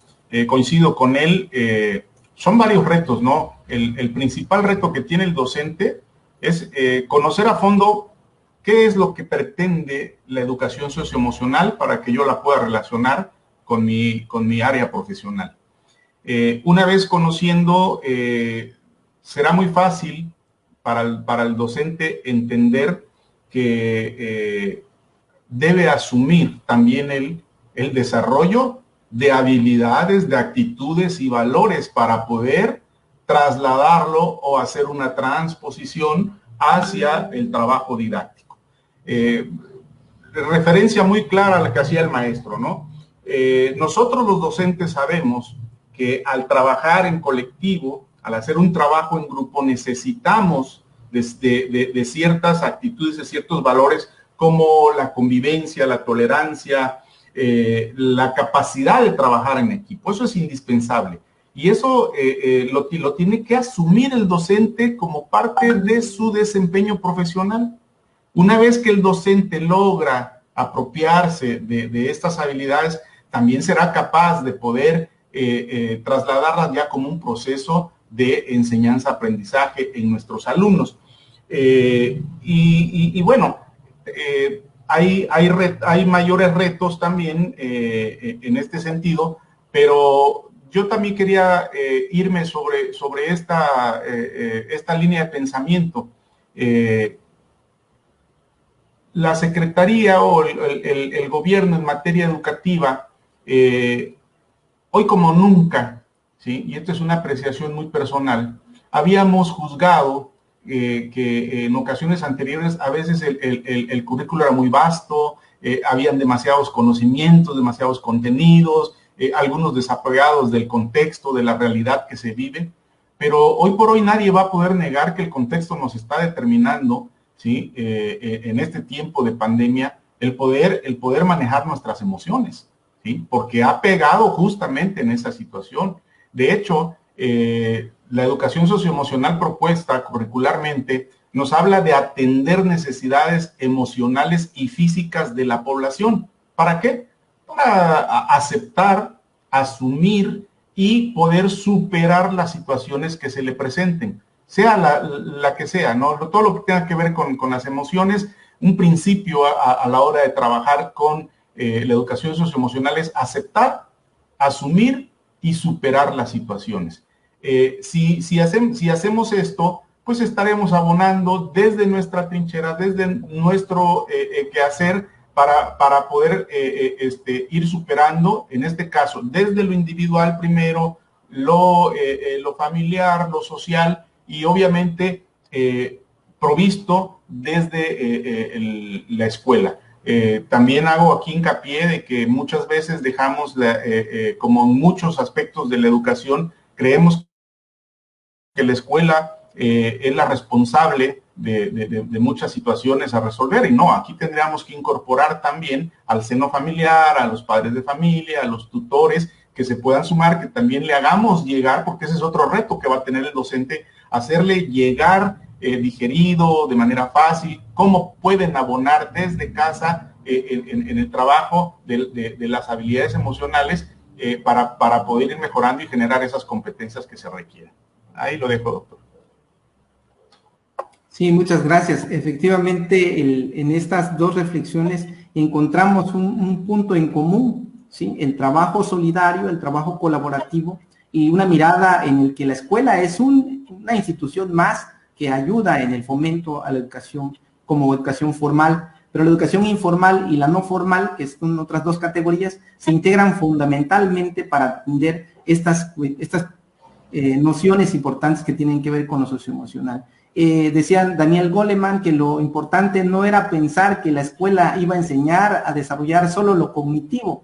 [SPEAKER 4] Coincido con él. Son varios retos, ¿no? El principal reto que tiene el docente es conocer a fondo qué es lo que pretende la educación socioemocional para que yo la pueda relacionar con mi área profesional. Una vez conociendo, será muy fácil para el docente entender que debe asumir también el desarrollo de habilidades, de actitudes y valores para poder trasladarlo o hacer una transposición hacia el trabajo didáctico. Referencia muy clara a la que hacía el maestro, ¿no? Nosotros los docentes sabemos que al trabajar en colectivo, al hacer un trabajo en grupo, necesitamos de ciertas actitudes, de ciertos valores como la convivencia, la tolerancia, la capacidad de trabajar en equipo. Eso es indispensable. Y eso lo tiene que asumir el docente como parte de su desempeño profesional. Una vez que el docente logra apropiarse de estas habilidades, también será capaz de poder trasladarlas ya como un proceso de enseñanza-aprendizaje en nuestros alumnos. Y bueno, hay mayores retos también en este sentido, pero yo también quería irme sobre esta línea de pensamiento. La Secretaría o el gobierno en materia educativa, hoy como nunca, ¿sí? Y esto es una apreciación muy personal, habíamos juzgado que en ocasiones anteriores a veces el currículo era muy vasto, habían demasiados conocimientos, demasiados contenidos, algunos desapegados del contexto, de la realidad que se vive, pero hoy por hoy nadie va a poder negar que el contexto nos está determinando, ¿sí? En este tiempo de pandemia, el poder manejar nuestras emociones, ¿sí? Porque ha pegado justamente en esa situación. De hecho, la educación socioemocional propuesta curricularmente nos habla de atender necesidades emocionales y físicas de la población. ¿Para qué? Para aceptar, asumir y poder superar las situaciones que se le presenten, sea la que sea, ¿no? Todo lo que tenga que ver con las emociones. Un principio a la hora de trabajar con la educación socioemocional es aceptar, asumir y superar las situaciones. Si hacemos esto, pues estaremos abonando desde nuestra trinchera, desde nuestro quehacer para poder ir superando, en este caso, desde lo individual primero, lo familiar, lo social y obviamente provisto desde la escuela. También hago aquí hincapié de que muchas veces dejamos, como en muchos aspectos de la educación, creemos que la escuela es la responsable de muchas situaciones a resolver, y no, aquí tendríamos que incorporar también al seno familiar, a los padres de familia, a los tutores que se puedan sumar, que también le hagamos llegar, porque ese es otro reto que va a tener el docente, hacerle llegar digerido, de manera fácil, cómo pueden abonar desde casa en el trabajo de las habilidades emocionales para poder ir mejorando y generar esas competencias que se requieren. Ahí lo dejo, doctor.
[SPEAKER 1] Sí, muchas gracias. Efectivamente, en estas dos reflexiones encontramos un punto en común, ¿sí? El trabajo solidario, el trabajo colaborativo y una mirada en el que la escuela es una institución más que ayuda en el fomento a la educación como educación formal, pero la educación informal y la no formal, que son otras dos categorías, se integran fundamentalmente para atender estas nociones importantes que tienen que ver con lo socioemocional. Decía Daniel Goleman que lo importante no era pensar que la escuela iba a enseñar a desarrollar solo lo cognitivo,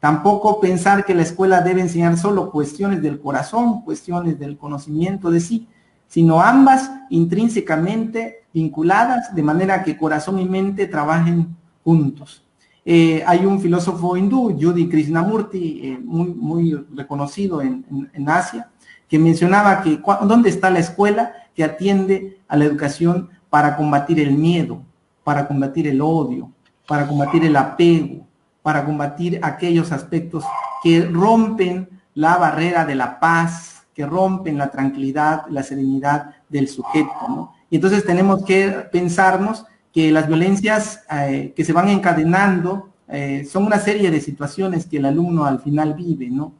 [SPEAKER 1] tampoco pensar que la escuela debe enseñar solo cuestiones del corazón, cuestiones del conocimiento de sí, sino ambas intrínsecamente vinculadas, de manera que corazón y mente trabajen juntos. Hay un filósofo hindú, Judy Krishnamurti, muy reconocido en Asia, que mencionaba que ¿dónde está la escuela que atiende a la educación para combatir el miedo, para combatir el odio, para combatir el apego, para combatir aquellos aspectos que rompen la barrera de la paz, que rompen la tranquilidad, la serenidad del sujeto, ¿no? Y entonces tenemos que pensarnos que las violencias que se van encadenando son una serie de situaciones que el alumno al final vive, ¿no?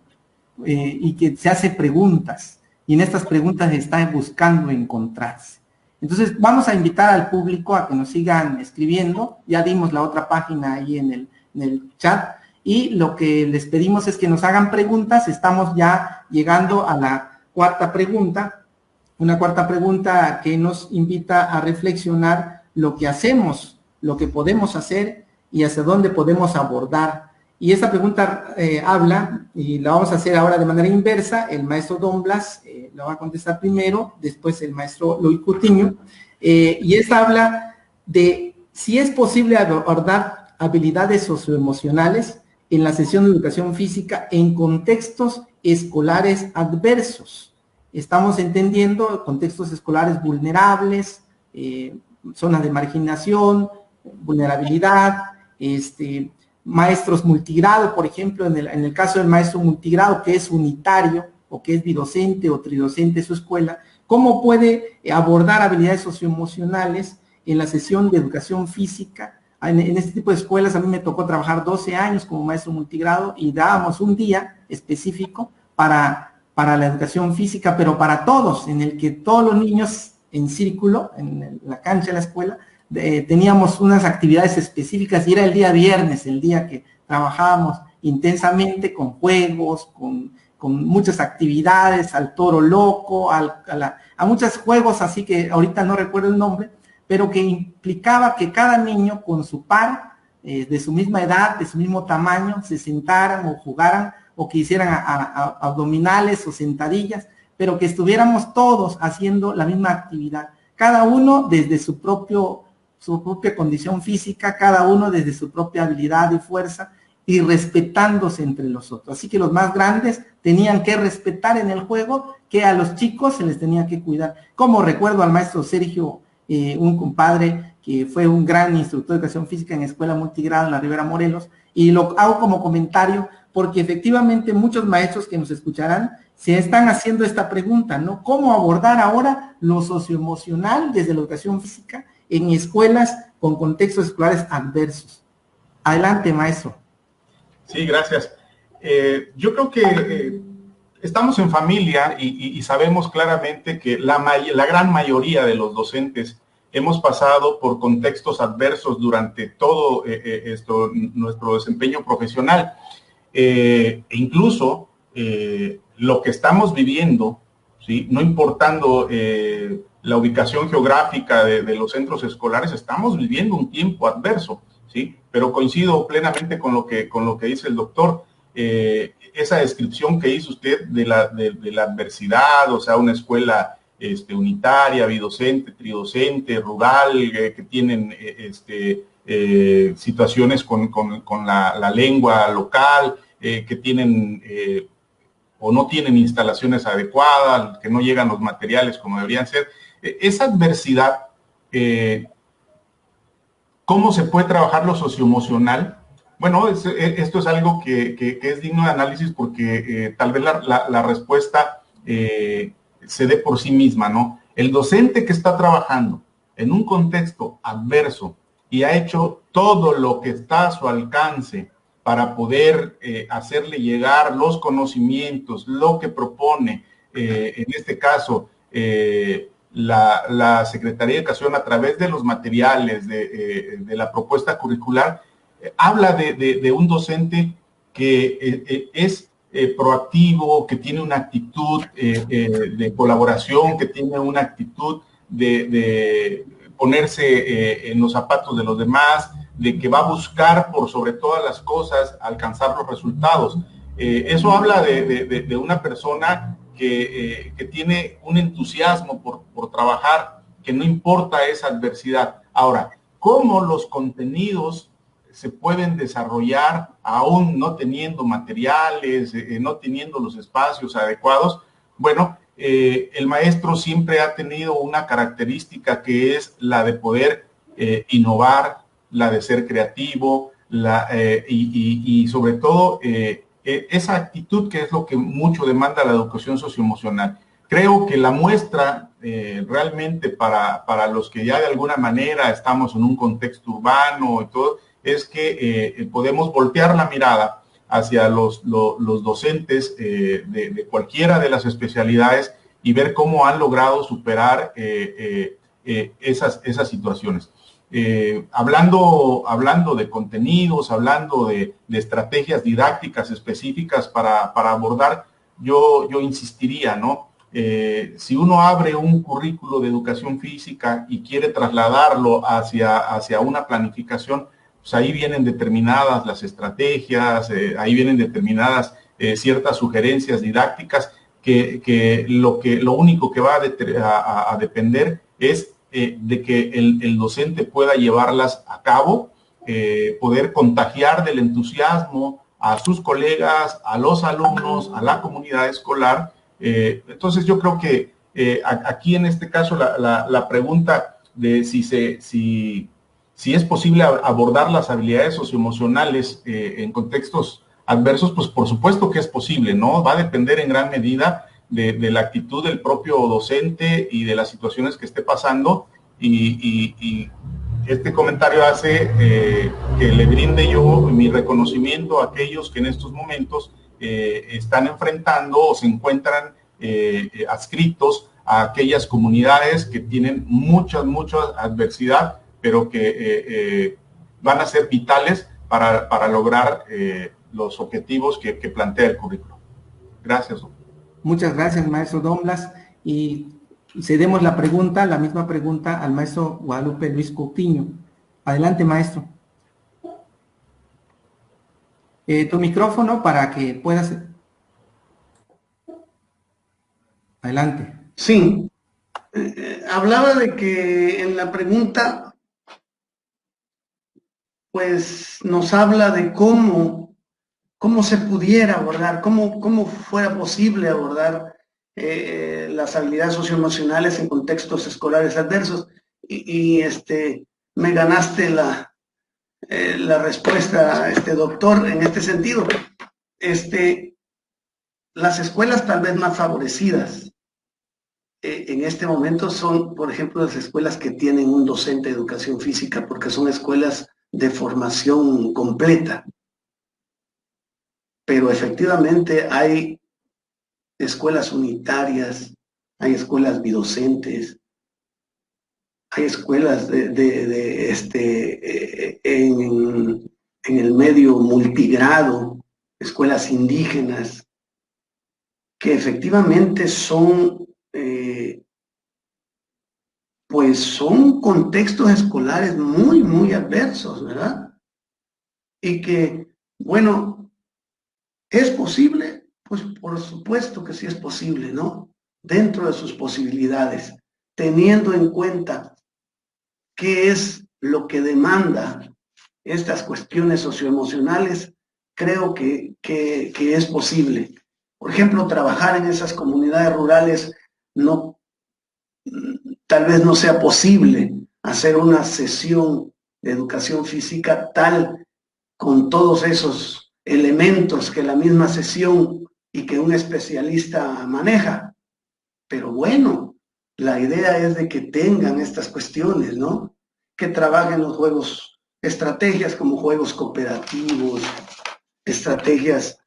[SPEAKER 1] Y que se hace preguntas, y en estas preguntas está buscando encontrarse. Entonces vamos a invitar al público a que nos sigan escribiendo, ya dimos la otra página ahí en el chat, y lo que les pedimos es que nos hagan preguntas. Estamos ya llegando a la cuarta pregunta, una cuarta pregunta que nos invita a reflexionar lo que hacemos, lo que podemos hacer y hacia dónde podemos abordar. Y esta pregunta habla, y la vamos a hacer ahora de manera inversa, el maestro Don Blas la va a contestar primero, después el maestro Luis Cutiño, y esta habla de si es posible abordar habilidades socioemocionales en la sesión de educación física en contextos escolares adversos. Estamos entendiendo contextos escolares vulnerables, zonas de marginación, vulnerabilidad, maestros multigrado, por ejemplo, en el caso del maestro multigrado, que es unitario, o que es bidocente o tridocente su escuela, ¿cómo puede abordar habilidades socioemocionales en la sesión de educación física? En este tipo de escuelas a mí me tocó trabajar 12 años como maestro multigrado y dábamos un día específico para la educación física, pero para todos, en el que todos los niños en círculo, en la cancha de la escuela, teníamos unas actividades específicas, y era el día viernes, el día que trabajábamos intensamente con juegos, con muchas actividades, al toro loco, a muchos juegos así que ahorita no recuerdo el nombre, pero que implicaba que cada niño con su par, de su misma edad, de su mismo tamaño, se sentaran o jugaran o que hicieran abdominales o sentadillas, pero que estuviéramos todos haciendo la misma actividad, cada uno desde su propia condición física, cada uno desde su propia habilidad y fuerza, y respetándose entre los otros. Así que los más grandes tenían que respetar en el juego, que a los chicos se les tenía que cuidar. Como recuerdo al maestro Sergio, un compadre que fue un gran instructor de educación física en escuela multigrado en la Ribera Morelos, y lo hago como comentario porque efectivamente muchos maestros que nos escucharán se están haciendo esta pregunta, ¿no? ¿Cómo abordar ahora lo socioemocional desde la educación física en escuelas con contextos escolares adversos? Adelante, maestro.
[SPEAKER 4] Sí, gracias. Yo creo que estamos en familia y sabemos claramente que la gran mayoría de los docentes hemos pasado por contextos adversos durante todo nuestro desempeño profesional. Incluso lo que estamos viviendo, ¿sí? No importando la ubicación geográfica de los centros escolares, estamos viviendo un tiempo adverso, ¿sí? Pero coincido plenamente con lo que dice el doctor. Esa descripción que hizo usted de la adversidad, o sea, una escuela unitaria, bidocente, tridocente, rural, que tienen situaciones con la lengua local, que tienen o no tienen instalaciones adecuadas, que no llegan los materiales como deberían ser. Esa adversidad, ¿cómo se puede trabajar lo socioemocional? Bueno, esto es algo que es digno de análisis porque tal vez la respuesta se dé por sí misma, ¿no? El docente que está trabajando en un contexto adverso y ha hecho todo lo que está a su alcance para poder hacerle llegar los conocimientos, lo que propone, en este caso, la Secretaría de Educación a través de los materiales, de la propuesta curricular, habla de un docente que es proactivo, que tiene una actitud de colaboración, que tiene una actitud de ponerse en los zapatos de los demás, de que va a buscar por sobre todas las cosas alcanzar los resultados. Eso habla de una persona que tiene un entusiasmo por trabajar, que no importa esa adversidad. Ahora, ¿cómo los contenidos se pueden desarrollar aún no teniendo materiales, no teniendo los espacios adecuados? Bueno, el maestro siempre ha tenido una característica que es la de poder innovar, la de ser creativo, y sobre todo esa actitud que es lo que mucho demanda la educación socioemocional. Creo que la muestra realmente para los que ya de alguna manera estamos en un contexto urbano y todo, es que podemos voltear la mirada hacia los docentes de cualquiera de las especialidades y ver cómo han logrado superar esas situaciones. Hablando de contenidos, hablando de estrategias didácticas específicas para abordar, yo insistiría, ¿no? Si uno abre un currículo de educación física y quiere trasladarlo hacia una planificación, pues ahí vienen determinadas las estrategias, ahí vienen determinadas ciertas sugerencias didácticas que lo único que va a depender es de que el docente pueda llevarlas a cabo, poder contagiar del entusiasmo a sus colegas, a los alumnos, a la comunidad escolar. Entonces yo creo que aquí en este caso la pregunta de si es posible abordar las habilidades socioemocionales en contextos adversos, pues por supuesto que es posible, ¿no? Va a depender en gran medida de la actitud del propio docente y de las situaciones que esté pasando, y este comentario hace que le brinde yo mi reconocimiento a aquellos que en estos momentos están enfrentando o se encuentran adscritos a aquellas comunidades que tienen mucha adversidad, pero que van a ser vitales para lograr los objetivos que plantea el currículo. Gracias.
[SPEAKER 1] Muchas gracias, maestro Don Blas. Y cedemos la misma pregunta al maestro Guadalupe Luis Coutinho. Adelante, maestro. Tu micrófono para que puedas... Adelante.
[SPEAKER 3] Sí. Hablaba de que en la pregunta, pues nos habla de cómo se pudiera abordar, cómo fuera posible abordar las habilidades socioemocionales en contextos escolares adversos. Y me ganaste la respuesta, doctor, en este sentido. Las escuelas tal vez más favorecidas en este momento son, por ejemplo, las escuelas que tienen un docente de educación física, porque son escuelas de formación completa. Pero efectivamente hay escuelas unitarias, hay escuelas bidocentes, hay escuelas en el medio multigrado, escuelas indígenas, que efectivamente son pues son contextos escolares muy adversos, ¿verdad? Y que, bueno, ¿es posible? Pues por supuesto que sí es posible, ¿no? Dentro de sus posibilidades, teniendo en cuenta qué es lo que demanda estas cuestiones socioemocionales, creo que es posible. Por ejemplo, trabajar en esas comunidades rurales tal vez no sea posible hacer una sesión de educación física tal con todos esos elementos que la misma sesión y que un especialista maneja. Pero bueno, la idea es de que tengan estas cuestiones, ¿no? Que trabajen los juegos, estrategias como juegos cooperativos, estrategias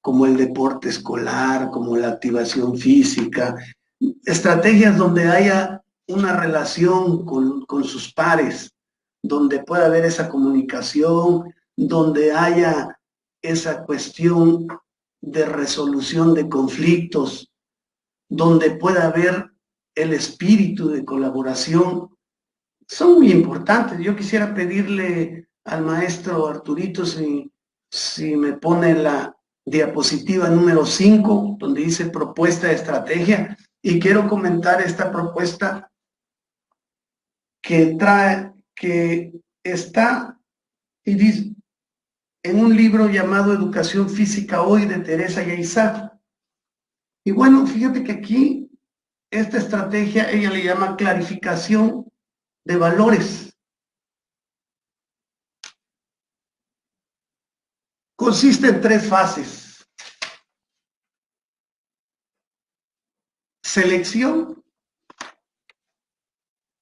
[SPEAKER 3] como el deporte escolar, como la activación física, estrategias donde haya una relación con sus pares, donde pueda haber esa comunicación, donde haya esa cuestión de resolución de conflictos, donde pueda haber el espíritu de colaboración, son muy importantes. Yo quisiera pedirle al maestro Arturito si me pone la diapositiva número 5, donde dice propuesta de estrategia, y quiero comentar esta propuesta que está y dice, en un libro llamado Educación Física Hoy, de Teresa Yeizá. Y bueno, fíjate que aquí esta estrategia ella le llama clarificación de valores. consiste en 3 fases. Selección,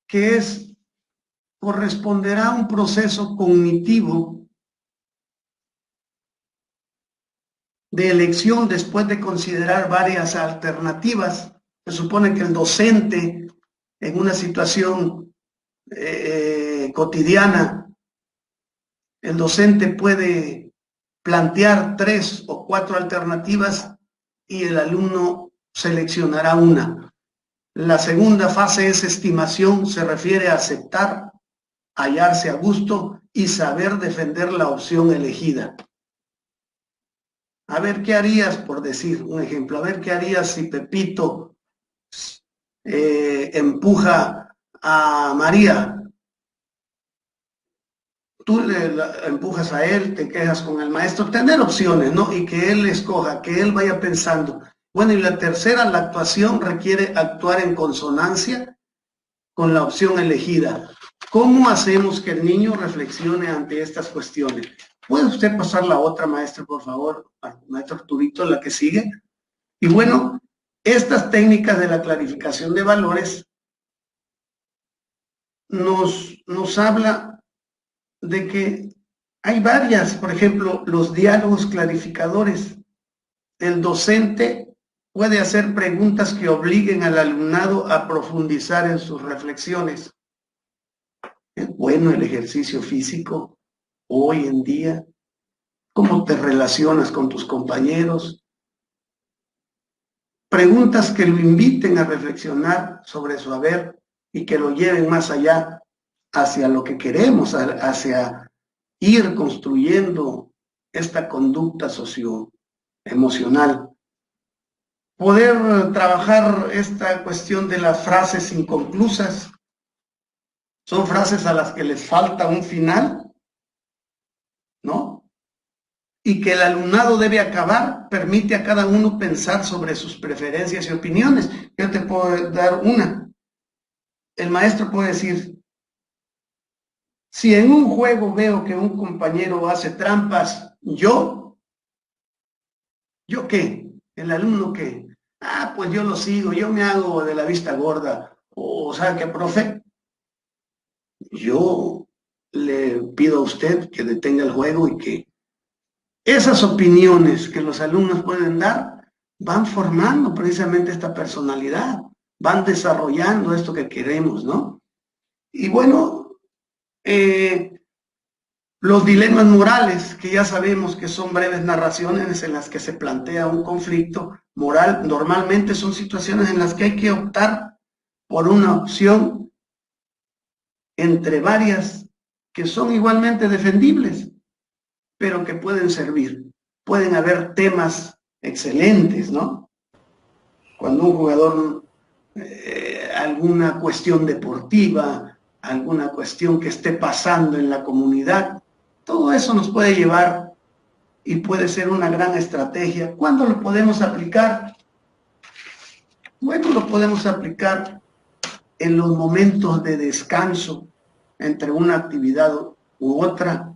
[SPEAKER 3] que corresponderá a un proceso cognitivo de elección después de considerar varias alternativas. Se supone que el docente en una situación cotidiana, el docente puede plantear 3 o 4 alternativas y el alumno seleccionará una. La segunda fase es estimación, se refiere a aceptar, hallarse a gusto y saber defender la opción elegida. A ver, ¿qué harías, por decir un ejemplo? A ver, ¿qué harías si Pepito empuja a María? Tú le empujas a él, te quejas con el maestro, tener opciones, ¿no? Y que él escoja, que él vaya pensando. Bueno, y la tercera, la actuación requiere actuar en consonancia con la opción elegida. ¿Cómo hacemos que el niño reflexione ante estas cuestiones? ¿Puede usted pasar la otra, maestro, por favor? Maestro Arturito, la que sigue. Y bueno, estas técnicas de la clarificación de valores nos habla de que hay varias, por ejemplo, los diálogos clarificadores. El docente puede hacer preguntas que obliguen al alumnado a profundizar en sus reflexiones. ¿Es bueno el ejercicio físico hoy en día? ¿Cómo te relacionas con tus compañeros? Preguntas que lo inviten a reflexionar sobre su haber y que lo lleven más allá hacia lo que queremos, hacia ir construyendo esta conducta socioemocional. Poder trabajar esta cuestión de las frases inconclusas. Son frases a las que les falta un final, ¿no? Y que el alumnado debe acabar, permite a cada uno pensar sobre sus preferencias y opiniones. Yo te puedo dar una. El maestro puede decir, si en un juego veo que un compañero hace trampas, ¿yo qué? ¿El alumno qué? Ah, pues yo lo sigo, yo me hago de la vista gorda. O ¿sabe qué, profe? Yo le pido a usted que detenga el juego y que esas opiniones que los alumnos pueden dar van formando precisamente esta personalidad, van desarrollando esto que queremos, ¿no? Y bueno, los dilemas morales, que ya sabemos que son breves narraciones en las que se plantea un conflicto moral, normalmente son situaciones en las que hay que optar por una opción entre varias que son igualmente defendibles, pero que pueden servir. Pueden haber temas excelentes, ¿no? Cuando un jugador, alguna cuestión deportiva, alguna cuestión que esté pasando en la comunidad, todo eso nos puede llevar y puede ser una gran estrategia. ¿Cuándo lo podemos aplicar? Bueno, lo podemos aplicar en los momentos de descanso entre una actividad u otra,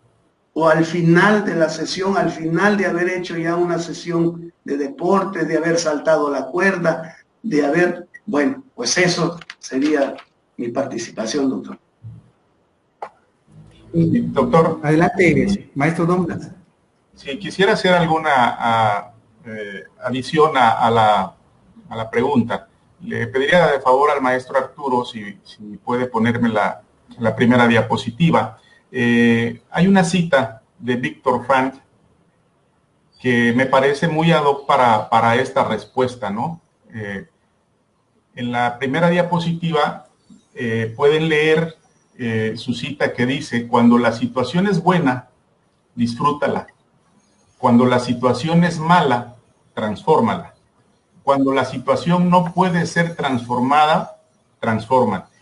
[SPEAKER 3] o al final de la sesión, al final de haber hecho ya una sesión de deporte, de haber saltado la cuerda, de haber, bueno, pues eso sería mi participación, doctor.
[SPEAKER 4] Sí, doctor.
[SPEAKER 1] Adelante, maestro Douglas.
[SPEAKER 4] Si quisiera hacer alguna adición a la pregunta, le pediría de favor al maestro Arturo si puede ponerme la primera diapositiva. Hay una cita de Viktor Frankl que me parece muy ad hoc para esta respuesta, ¿no? En la primera diapositiva pueden leer su cita que dice: cuando la situación es buena, disfrútala. Cuando la situación es mala, transfórmala. Cuando la situación no puede ser transformada, transfórmate.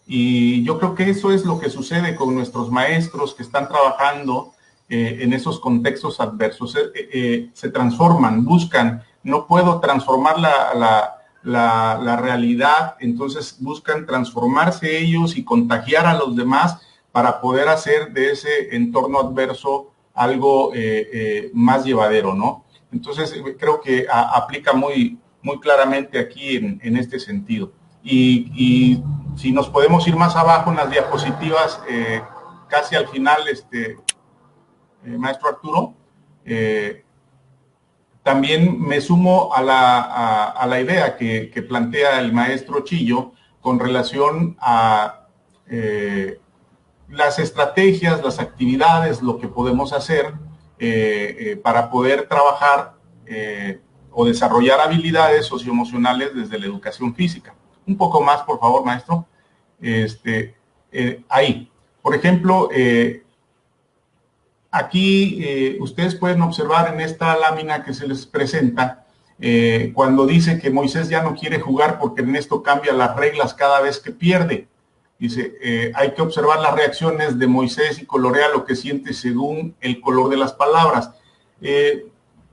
[SPEAKER 4] Y yo creo que eso es lo que sucede con nuestros maestros que están trabajando en esos contextos adversos. Se transforman, buscan, no puedo transformar la realidad, entonces buscan transformarse ellos y contagiar a los demás para poder hacer de ese entorno adverso algo más llevadero, ¿no? Entonces, creo que aplica muy claramente aquí en este sentido. Y si nos podemos ir más abajo en las diapositivas, casi al final, maestro Arturo, también me sumo a la idea que plantea el maestro Chillo con relación a las estrategias, las actividades, lo que podemos hacer para poder trabajar o desarrollar habilidades socioemocionales desde la educación física. Un poco más, por favor, maestro. Ahí. Por ejemplo, aquí ustedes pueden observar en esta lámina que se les presenta, cuando dice que Moisés ya no quiere jugar porque Ernesto cambia las reglas cada vez que pierde. Dice, hay que observar las reacciones de Moisés y colorea lo que siente según el color de las palabras.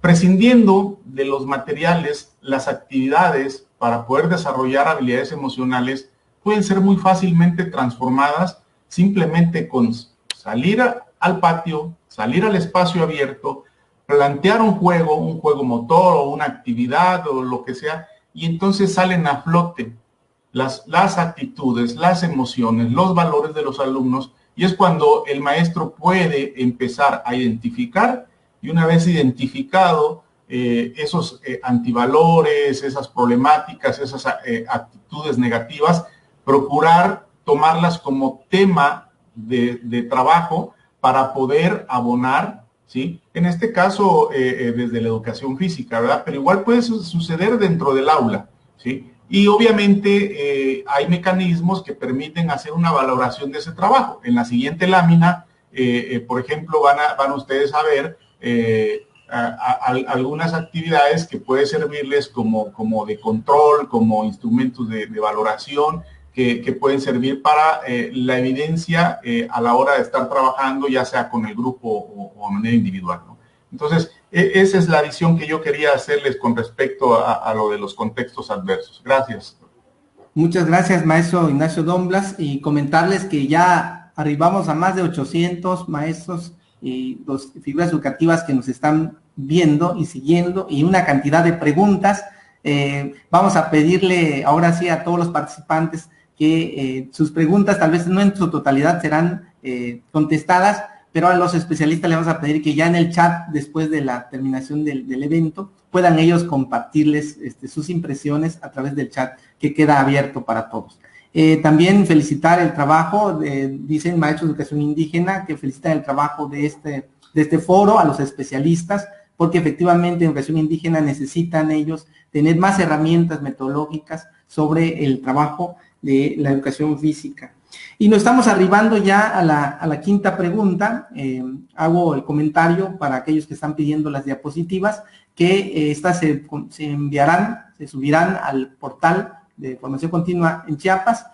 [SPEAKER 4] Prescindiendo de los materiales, las actividades para poder desarrollar habilidades emocionales pueden ser muy fácilmente transformadas simplemente con salir al patio, salir al espacio abierto, plantear un juego motor o una actividad o lo que sea, y entonces salen a flote las actitudes, las emociones, los valores de los alumnos, y es cuando el maestro puede empezar a identificar, y una vez identificado esos antivalores, esas problemáticas, esas actitudes negativas, procurar tomarlas como tema de trabajo para poder abonar, ¿sí? En este caso, desde la educación física, ¿verdad? Pero igual puede suceder dentro del aula, ¿sí? Y obviamente hay mecanismos que permiten hacer una valoración de ese trabajo. En la siguiente lámina, por ejemplo, van ustedes a ver algunas actividades que pueden servirles como de control, como instrumentos de valoración, que pueden servir para la evidencia a la hora de estar trabajando, ya sea con el grupo o de manera individual, ¿no? Entonces, esa es la visión que yo quería hacerles con respecto a lo de los contextos adversos. Gracias.
[SPEAKER 1] Muchas gracias, maestro Ignacio Domblas, y comentarles que ya arribamos a más de 800 maestros y figuras educativas que nos están viendo y siguiendo, y una cantidad de preguntas. Vamos a pedirle ahora sí a todos los participantes que sus preguntas, tal vez no en su totalidad, serán contestadas, pero a los especialistas les vamos a pedir que ya en el chat, después de la terminación del evento, puedan ellos compartirles sus impresiones a través del chat que queda abierto para todos. También felicitar el trabajo, dicen maestros de educación indígena, que felicitan el trabajo de este foro, a los especialistas, porque efectivamente en educación indígena necesitan ellos tener más herramientas metodológicas sobre el trabajo de la educación física. Y nos estamos arribando ya a la quinta pregunta. Hago el comentario para aquellos que están pidiendo las diapositivas, que estas se enviarán, se subirán al portal de formación continua en Chiapas,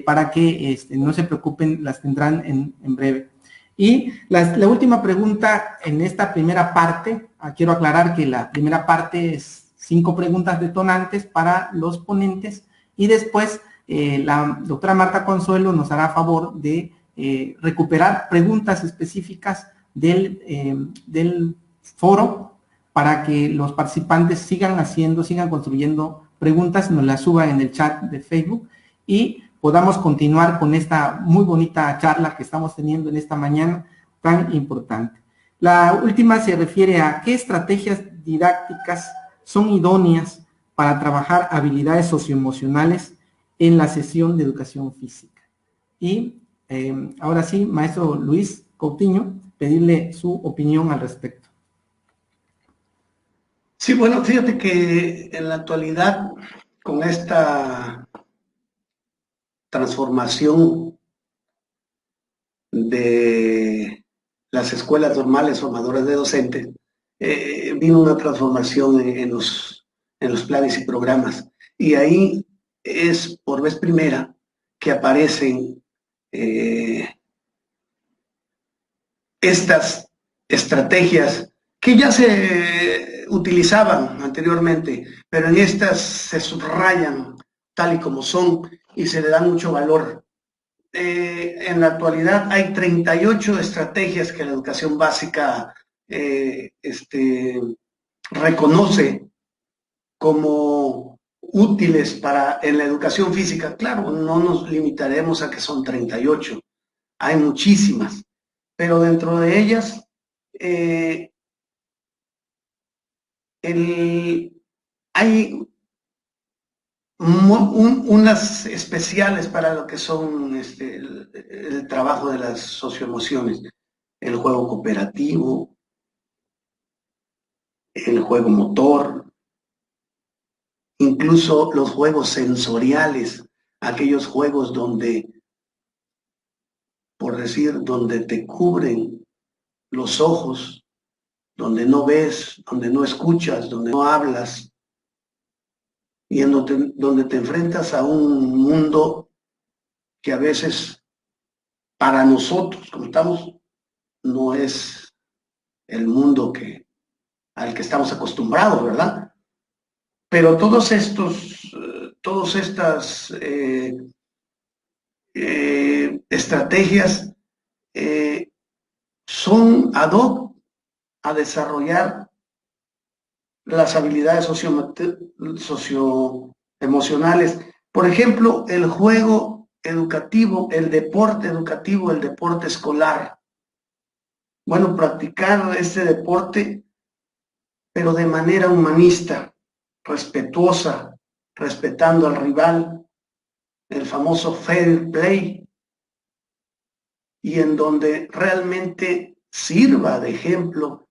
[SPEAKER 1] para que no se preocupen, las tendrán en breve. Y la última pregunta en esta primera parte, quiero aclarar que la primera parte es 5 preguntas detonantes para los ponentes, y después la doctora Marta Consuelo nos hará favor de recuperar preguntas específicas del foro para que los participantes sigan construyendo preguntas, nos las suban en el chat de Facebook y podamos continuar con esta muy bonita charla que estamos teniendo en esta mañana tan importante. La última se refiere a qué estrategias didácticas son idóneas para trabajar habilidades socioemocionales en la sesión de educación física. Y ahora sí, maestro Luis Coutinho, pedirle su opinión al respecto.
[SPEAKER 3] Sí, bueno, fíjate que en la actualidad, con esta transformación de las escuelas normales formadoras de docentes, vino una transformación en los planes y programas. Y ahí es por vez primera que aparecen estas estrategias que ya se utilizaban anteriormente, pero en estas se subrayan tal y como son y se le da mucho valor en la actualidad hay 38 estrategias que la educación básica reconoce como útiles en la educación física. Claro, no nos limitaremos a que son 38, hay muchísimas, pero dentro de ellas hay unas especiales para lo que son el trabajo de las socioemociones, el juego cooperativo, el juego motor, incluso los juegos sensoriales, aquellos juegos donde, por decir, donde te cubren los ojos, donde no ves, donde no escuchas, donde no hablas, y en donde te enfrentas a un mundo que a veces para nosotros, como estamos, no es el mundo al que estamos acostumbrados, ¿verdad? Pero todas estas estrategias son ad hoc a desarrollar las habilidades socioemocionales. Por ejemplo, el juego educativo, el deporte educativo, el deporte escolar. Bueno, practicar este deporte, pero de manera humanista, respetuosa, respetando al rival, el famoso fair play, y en donde realmente sirva de ejemplo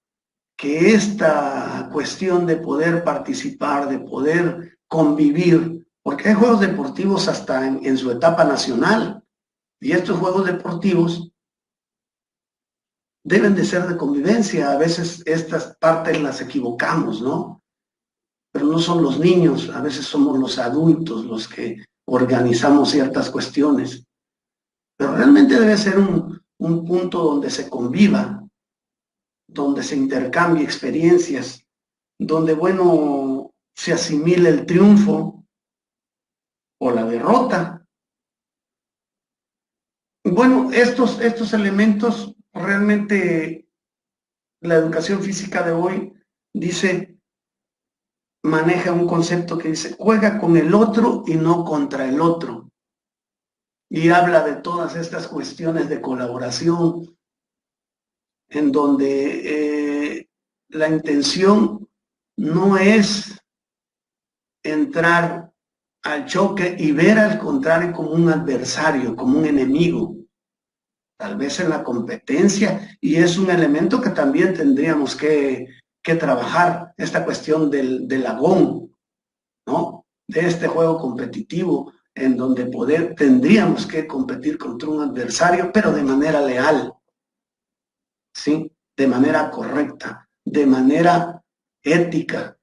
[SPEAKER 3] que esta cuestión de poder participar, de poder convivir, porque hay juegos deportivos hasta en su etapa nacional, y estos juegos deportivos deben de ser de convivencia. A veces estas partes las equivocamos, ¿no? Pero no son los niños, a veces somos los adultos los que organizamos ciertas cuestiones. Pero realmente debe ser un punto donde se conviva, donde se intercambie experiencias, donde, bueno, se asimile el triunfo o la derrota. Bueno, estos elementos realmente la educación física de hoy maneja un concepto que dice, juega con el otro y no contra el otro. Y habla de todas estas cuestiones de colaboración, en donde la intención no es entrar al choque y ver al contrario como un adversario, como un enemigo, tal vez en la competencia, y es un elemento que también tendríamos que trabajar, esta cuestión del agón, ¿no? De este juego competitivo, en donde tendríamos que competir contra un adversario, pero de manera leal, ¿sí? De manera correcta, de manera ética.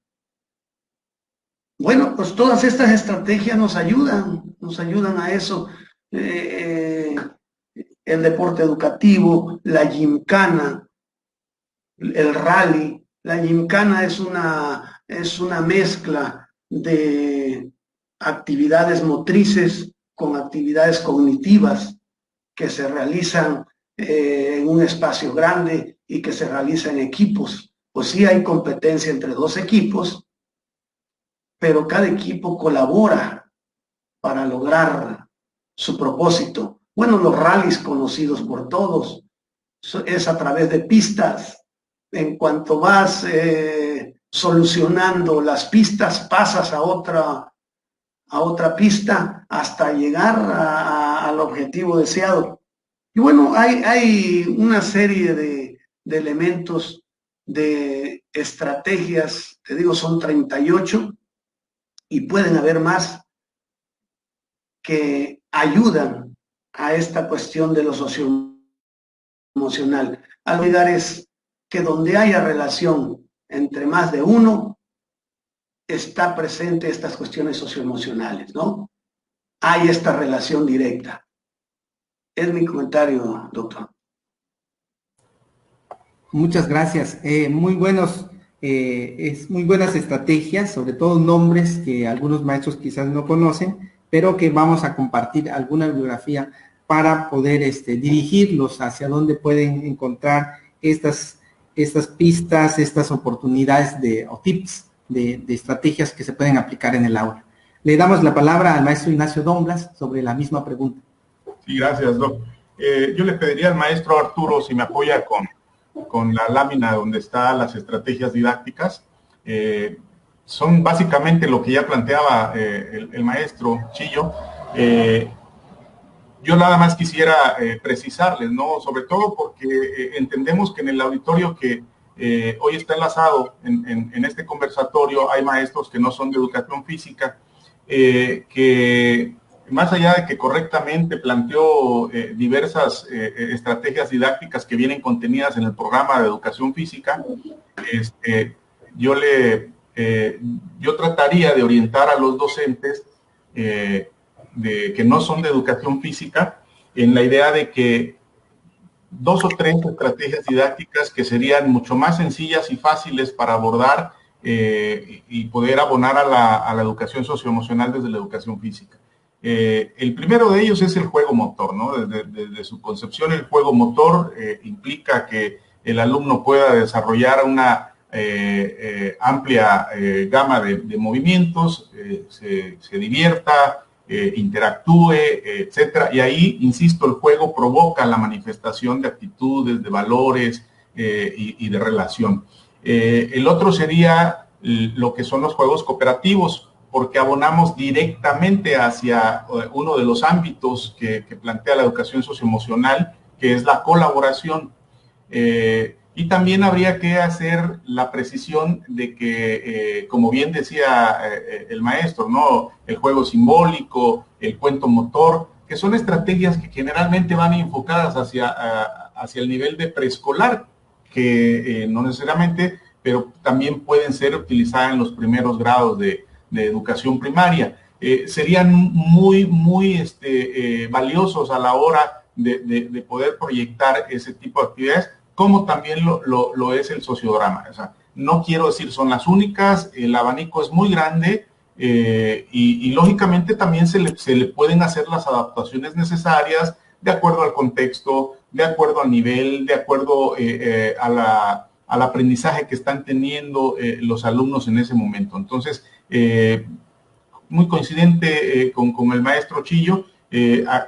[SPEAKER 3] Bueno, pues todas estas estrategias nos ayudan a eso. El deporte educativo, la gincana, el rally. La gincana es una mezcla de actividades motrices con actividades cognitivas que se realizan en un espacio grande y que se realiza en equipos. Pues sí hay competencia entre dos equipos, pero cada equipo colabora para lograr su propósito. Bueno, los rallies conocidos por todos es a través de pistas. En cuanto vas solucionando las pistas, pasas a otra pista hasta llegar al objetivo deseado. Y bueno, hay una serie de elementos, de estrategias, te digo, son 38, y pueden haber más que ayudan a esta cuestión de lo socioemocional. Al olvidar es que donde haya relación entre más de uno, está presente estas cuestiones socioemocionales, ¿no? Hay esta relación directa. Es mi comentario, doctor.
[SPEAKER 1] Muchas gracias. Muy buenas estrategias, sobre todo nombres que algunos maestros quizás no conocen, pero que vamos a compartir alguna bibliografía para poder dirigirlos hacia dónde pueden encontrar estas pistas, estas oportunidades o tips de estrategias que se pueden aplicar en el aula. Le damos la palabra al maestro Ignacio Domblas sobre la misma pregunta.
[SPEAKER 4] Sí, gracias, Doc. Yo le pediría al maestro Arturo si me apoya con la lámina donde están las estrategias didácticas. Son básicamente lo que ya planteaba el maestro Chillo. Yo nada más quisiera precisarles, ¿no? Sobre todo porque entendemos que en el auditorio que hoy está enlazado en este conversatorio hay maestros que no son de educación física, que más allá de que correctamente planteó diversas estrategias didácticas que vienen contenidas en el programa de educación física, yo trataría de orientar a los docentes que no son de educación física en la idea de que 2 o 3 estrategias didácticas que serían mucho más sencillas y fáciles para abordar y poder abonar a la educación socioemocional desde la educación física. El primero de ellos es el juego motor, ¿no? Desde su concepción, el juego motor implica que el alumno pueda desarrollar una amplia gama de movimientos, se divierta, interactúe, etcétera. Y ahí, insisto, el juego provoca la manifestación de actitudes, de valores y de relación. El otro sería lo que son los juegos cooperativos, porque abonamos directamente hacia uno de los ámbitos que plantea la educación socioemocional, que es la colaboración. Y también habría que hacer la precisión de que, como bien decía el maestro, ¿no? El juego simbólico, el cuento motor, que son estrategias que generalmente van enfocadas hacia el nivel de preescolar, que no necesariamente, pero también pueden ser utilizadas en los primeros grados de educación primaria. Serían muy valiosos a la hora de poder proyectar ese tipo de actividades, como también lo es el sociodrama. O sea, no quiero decir son las únicas, el abanico es muy grande y lógicamente también se le pueden hacer las adaptaciones necesarias de acuerdo al contexto, de acuerdo al nivel, de acuerdo al aprendizaje que están teniendo los alumnos en ese momento. Entonces, muy coincidente con el maestro Chillo,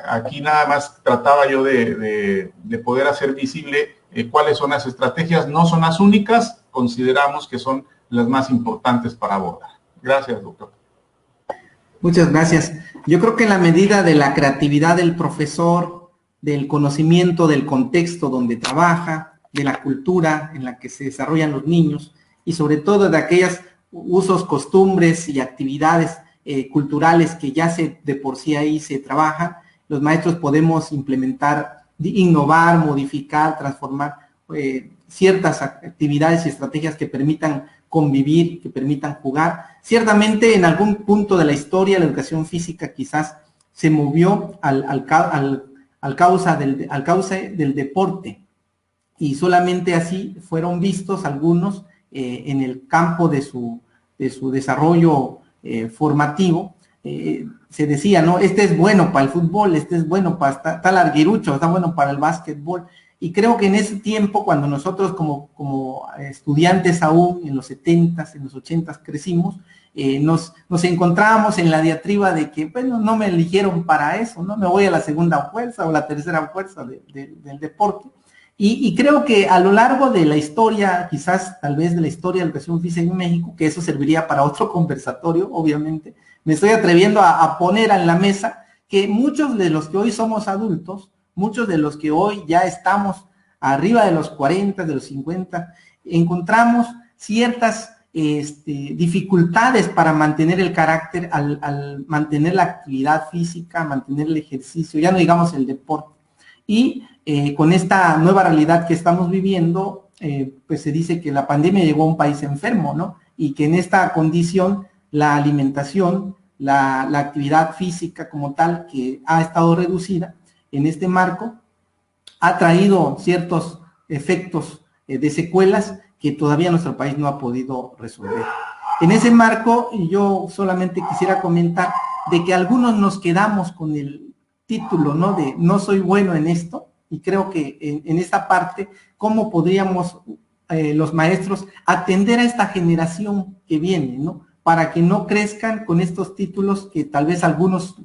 [SPEAKER 4] aquí nada más trataba yo de poder hacer visible cuáles son las estrategias. No son las únicas, consideramos que son las más importantes para abordar. Gracias, doctor.
[SPEAKER 1] Muchas gracias. Yo creo que en la medida de la creatividad del profesor, del conocimiento del contexto donde trabaja, de la cultura en la que se desarrollan los niños y sobre todo de aquellos usos, costumbres y actividades culturales que ya de por sí ahí se trabajan, los maestros podemos implementar, innovar, modificar, transformar ciertas actividades y estrategias que permitan convivir, que permitan jugar. Ciertamente en algún punto de la historia la educación física quizás se movió al cauce del deporte y solamente así fueron vistos algunos en el campo de su desarrollo formativo. Se decía, ¿no? Este es bueno para el fútbol, este es bueno para tal arguirucho, está bueno para el básquetbol. Y creo que en ese tiempo, cuando nosotros como estudiantes aún, en los 70s, en los 80s crecimos, nos encontrábamos en la diatriba de que, bueno, no me eligieron para eso, ¿no? Me voy a la segunda fuerza o la tercera fuerza del deporte. Y creo que a lo largo de la historia, quizás tal vez de la historia de la educación física en México, que eso serviría para otro conversatorio, obviamente, me estoy atreviendo a poner en la mesa que muchos de los que hoy somos adultos, muchos de los que hoy ya estamos arriba de los 40, de los 50, encontramos ciertas dificultades para mantener el carácter, al mantener la actividad física, mantener el ejercicio, ya no digamos el deporte. Y con esta nueva realidad que estamos viviendo, pues se dice que la pandemia llegó a un país enfermo, ¿no? Y que en esta condición la alimentación, la actividad física como tal, que ha estado reducida en este marco, ha traído ciertos efectos de secuelas que todavía nuestro país no ha podido resolver. En ese marco, yo solamente quisiera comentar de que algunos nos quedamos con título, ¿no? De no soy bueno en esto, y creo que en esta parte, ¿cómo podríamos los maestros atender a esta generación que viene, ¿no? Para que no crezcan con estos títulos que tal vez algunos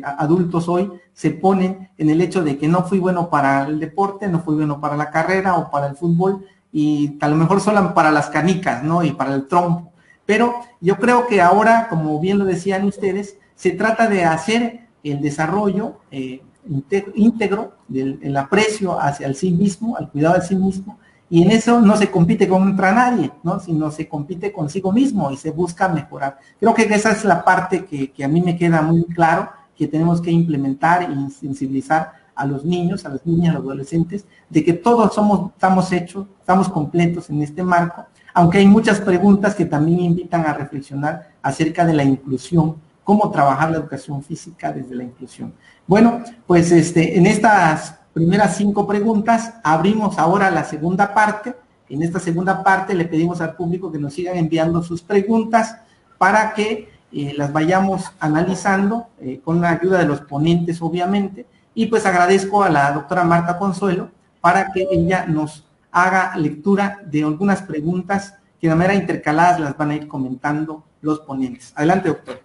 [SPEAKER 1] adultos hoy se ponen en el hecho de que no fui bueno para el deporte, no fui bueno para la carrera o para el fútbol, y a lo mejor solo para las canicas, ¿no? Y para el trompo. Pero yo creo que ahora, como bien lo decían ustedes, se trata de hacer el desarrollo íntegro, el aprecio hacia el sí mismo, al cuidado de sí mismo, y en eso no se compite contra nadie, ¿no? Sino se compite consigo mismo y se busca mejorar. Creo que esa es la parte que a mí me queda muy claro, que tenemos que implementar y sensibilizar a los niños, a las niñas, a los adolescentes, de que todos estamos hechos, estamos completos en este marco, aunque hay muchas preguntas que también invitan a reflexionar acerca de la inclusión, cómo trabajar la educación física desde la inclusión. Bueno, pues en estas primeras 5 preguntas abrimos ahora la segunda parte. En esta segunda parte le pedimos al público que nos sigan enviando sus preguntas para que las vayamos analizando con la ayuda de los ponentes, obviamente, y pues agradezco a la doctora Marta Consuelo para que ella nos haga lectura de algunas preguntas que de manera intercaladas las van a ir comentando los ponentes. Adelante, doctora.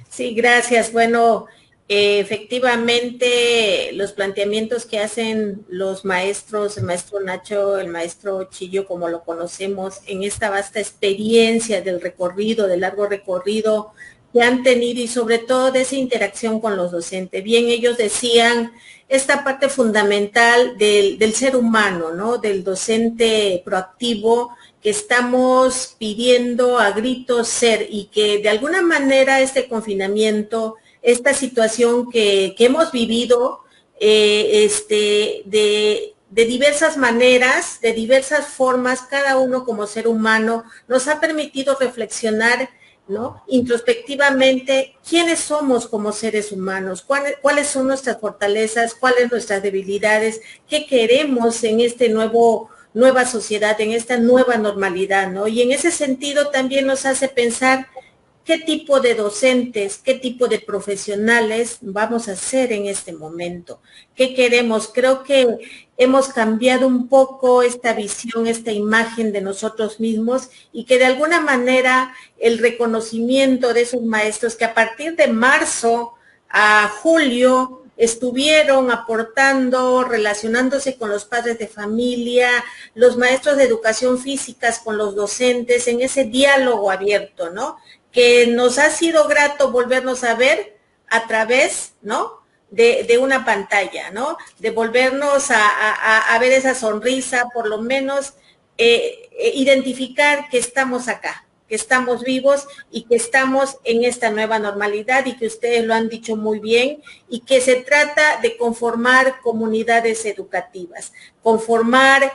[SPEAKER 2] Sí, gracias. Bueno, efectivamente, los planteamientos que hacen los maestros, el maestro Nacho, el maestro Chillo, como lo conocemos, en esta vasta experiencia del recorrido, del largo recorrido que han tenido y sobre todo de esa interacción con los docentes. Bien, ellos decían esta parte fundamental del ser humano, ¿no? Del docente proactivo que estamos pidiendo a gritos ser, y que de alguna manera este confinamiento, esta situación que hemos vivido de diversas maneras, de diversas formas, cada uno como ser humano, nos ha permitido reflexionar, ¿no? Introspectivamente, ¿quiénes somos como seres humanos? ¿Cuáles son nuestras fortalezas? ¿Cuáles nuestras debilidades? ¿Qué queremos en nueva sociedad, en esta nueva normalidad, ¿no? Y en ese sentido también nos hace pensar qué tipo de docentes, qué tipo de profesionales vamos a ser en este momento. ¿Qué queremos? Creo que hemos cambiado un poco esta visión, esta imagen de nosotros mismos, y que de alguna manera el reconocimiento de esos maestros que a partir de marzo a julio estuvieron aportando, relacionándose con los padres de familia, los maestros de educación física con los docentes, en ese diálogo abierto, ¿no? Que nos ha sido grato volvernos a ver a través, ¿no? De una pantalla, ¿no? De volvernos a ver esa sonrisa, por lo menos identificar que estamos acá, que estamos vivos y que estamos en esta nueva normalidad, y que ustedes lo han dicho muy bien, y que se trata de conformar comunidades educativas, conformar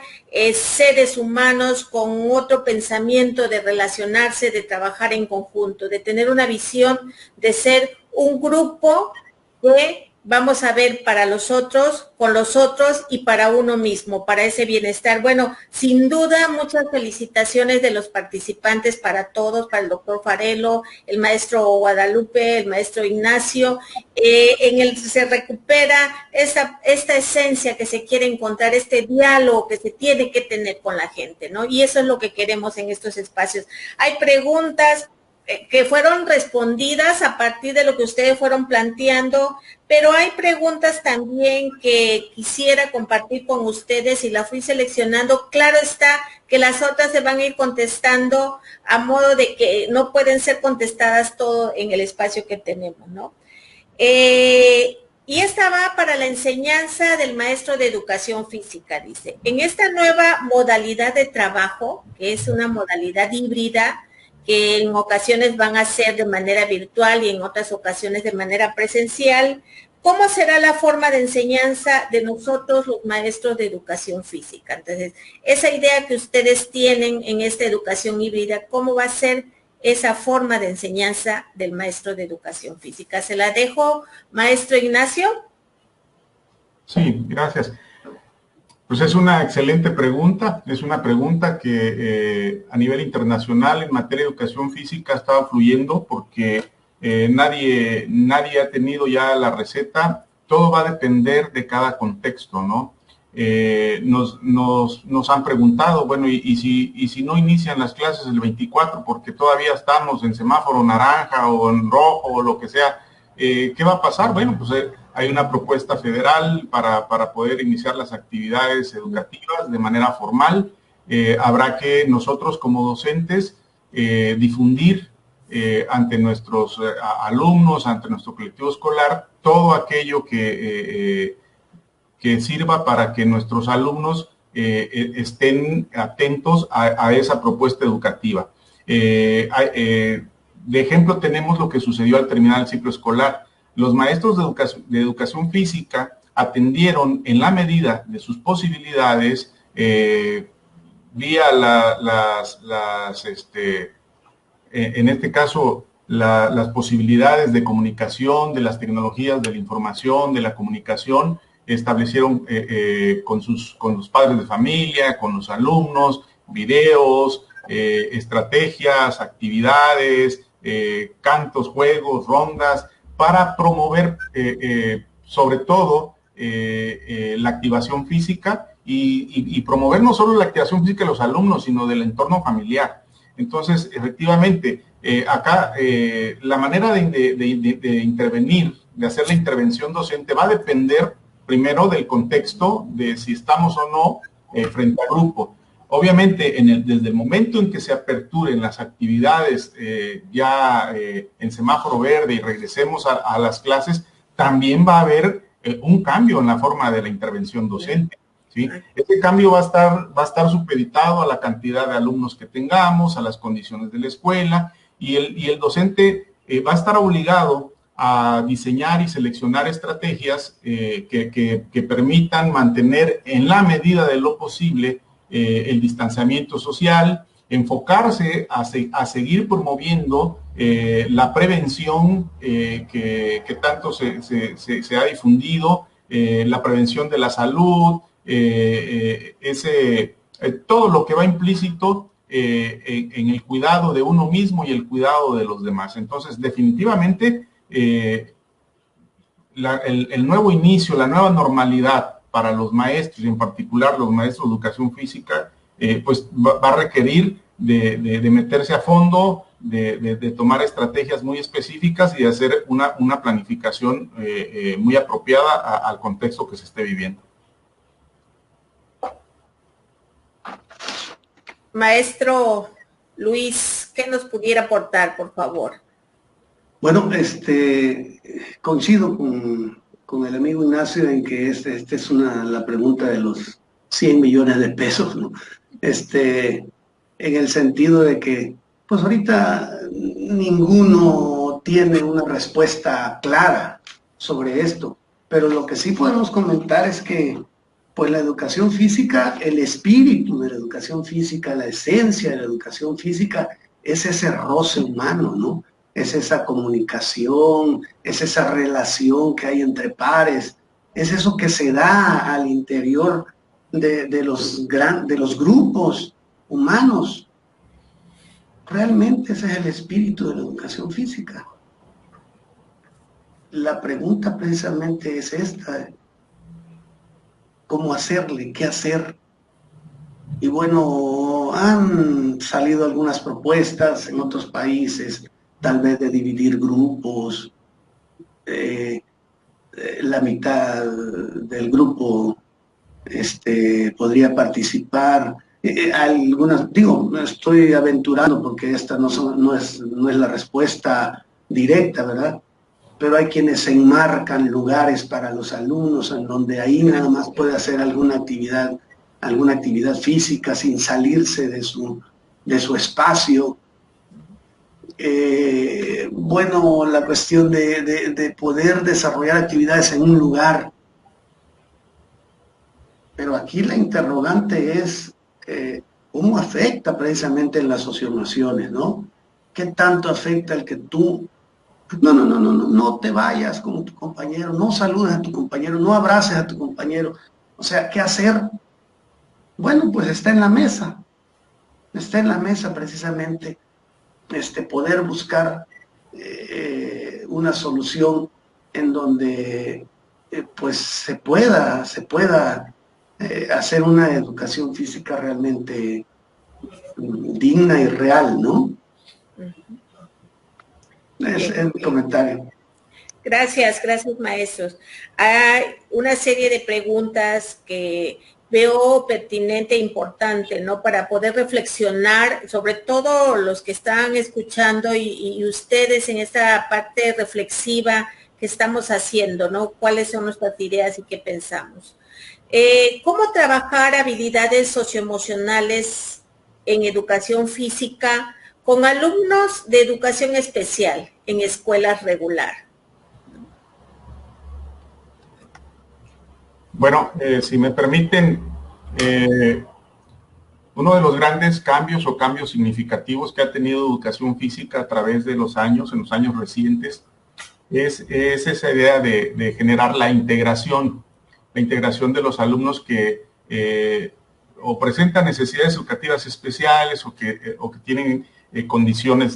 [SPEAKER 2] seres humanos con otro pensamiento de relacionarse, de trabajar en conjunto, de tener una visión de ser un grupo que vamos a ver para los otros, con los otros y para uno mismo, para ese bienestar. Bueno, sin duda, muchas felicitaciones de los participantes para todos, para el doctor Farelo, el maestro Guadalupe, el maestro Ignacio. Se recupera esta esencia que se quiere encontrar, este diálogo que se tiene que tener con la gente, ¿no? Y eso es lo que queremos en estos espacios. Hay preguntas que fueron respondidas a partir de lo que ustedes fueron planteando, pero hay preguntas también que quisiera compartir con ustedes y las fui seleccionando. Claro está que las otras se van a ir contestando a modo de que no pueden ser contestadas todo en el espacio que tenemos, ¿no? Y esta va para la enseñanza del maestro de educación física, dice. En esta nueva modalidad de trabajo, que es una modalidad híbrida, que en ocasiones van a ser de manera virtual y en otras ocasiones de manera presencial, ¿cómo será la forma de enseñanza de nosotros los maestros de educación física? Entonces, esa idea que ustedes tienen en esta educación híbrida, ¿cómo va a ser esa forma de enseñanza del maestro de educación física? Se la dejo, maestro Ignacio.
[SPEAKER 4] Sí, gracias. Pues es una excelente pregunta, es una pregunta que a nivel internacional en materia de educación física ha estado fluyendo porque nadie ha tenido ya la receta. todo va a depender de cada contexto, ¿no? Nos han preguntado, bueno, y si no inician las clases el 24 porque todavía estamos en semáforo naranja o en rojo o lo que sea, ¿qué va a pasar? Bueno, pues hay una propuesta federal para poder iniciar las actividades educativas de manera formal. Habrá que nosotros como docentes difundir ante nuestros alumnos, ante nuestro colectivo escolar, todo aquello que sirva para que nuestros alumnos estén atentos a esa propuesta educativa. De ejemplo, tenemos lo que sucedió al terminar el ciclo escolar. Los maestros de educación física atendieron en la medida de sus posibilidades, vía en este caso, las posibilidades de comunicación, de las tecnologías de la información, de la comunicación, establecieron con los padres de familia, con los alumnos, videos, estrategias, actividades, cantos, juegos, rondas, para promover sobre todo la activación física y promover no solo la activación física de los alumnos, sino del entorno familiar. Entonces, efectivamente, acá la manera de intervenir, de hacer la intervención docente, va a depender primero del contexto, de si estamos o no frente al grupo. Obviamente, desde el momento en que se aperturen las actividades ya en semáforo verde y regresemos a las clases, también va a haber un cambio en la forma de la intervención docente, ¿sí? Este cambio va a estar supeditado a la cantidad de alumnos que tengamos, a las condiciones de la escuela, y el docente va a estar obligado a diseñar y seleccionar estrategias que permitan mantener en la medida de lo posible el distanciamiento social, enfocarse a seguir promoviendo la prevención que tanto se ha difundido, la prevención de la salud, todo lo que va implícito en el cuidado de uno mismo y el cuidado de los demás. Entonces, definitivamente, el nuevo inicio, la nueva normalidad para los maestros, y en particular los maestros de educación física, pues va a requerir de meterse a fondo, de tomar estrategias muy específicas y de hacer una planificación muy apropiada al contexto que se esté viviendo.
[SPEAKER 2] Maestro Luis, ¿qué nos pudiera aportar, por favor?
[SPEAKER 3] Bueno, coincido con el amigo Ignacio en que esta es la pregunta de los 100 millones de pesos, ¿no? En el sentido de que, pues ahorita ninguno tiene una respuesta clara sobre esto, pero lo que sí podemos comentar es que, pues la educación física, el espíritu de la educación física, la esencia de la educación física es ese roce humano, ¿no? Es esa comunicación, es esa relación que hay entre pares, es eso que se da al interior de los grupos humanos. Realmente ese es el espíritu de la educación física. La pregunta precisamente es esta: ¿cómo hacerle? ¿Qué hacer? Y bueno, han salido algunas propuestas en otros países, tal vez de dividir grupos, la mitad del grupo podría participar. Algunas, digo, estoy aventurando porque esta no es la respuesta directa, ¿verdad? Pero hay quienes se enmarcan lugares para los alumnos en donde ahí nada más puede hacer alguna actividad física sin salirse de su espacio. Bueno, la cuestión de poder desarrollar actividades en un lugar. Pero aquí la interrogante es cómo afecta precisamente en las socioemociones, ¿no? ¿Qué tanto afecta el que tú no te vayas con tu compañero, no saludes a tu compañero, no abraces a tu compañero? O sea, ¿qué hacer? Bueno, pues está en la mesa precisamente poder buscar una solución en donde pues se pueda hacer una educación física realmente digna y real, ¿no? Es mi comentario.
[SPEAKER 2] Gracias maestros. Hay una serie de preguntas que veo pertinente e importante, ¿no? Para poder reflexionar, sobre todo los que están escuchando y ustedes en esta parte reflexiva que estamos haciendo, ¿no? ¿Cuáles son nuestras ideas y qué pensamos? ¿Cómo trabajar habilidades socioemocionales en educación física con alumnos de educación especial en escuelas regular?
[SPEAKER 4] Bueno, si me permiten, uno de los grandes cambios o cambios significativos que ha tenido educación física a través de los años, en los años recientes, es esa idea de generar la integración de los alumnos que o presentan necesidades educativas especiales o que tienen condiciones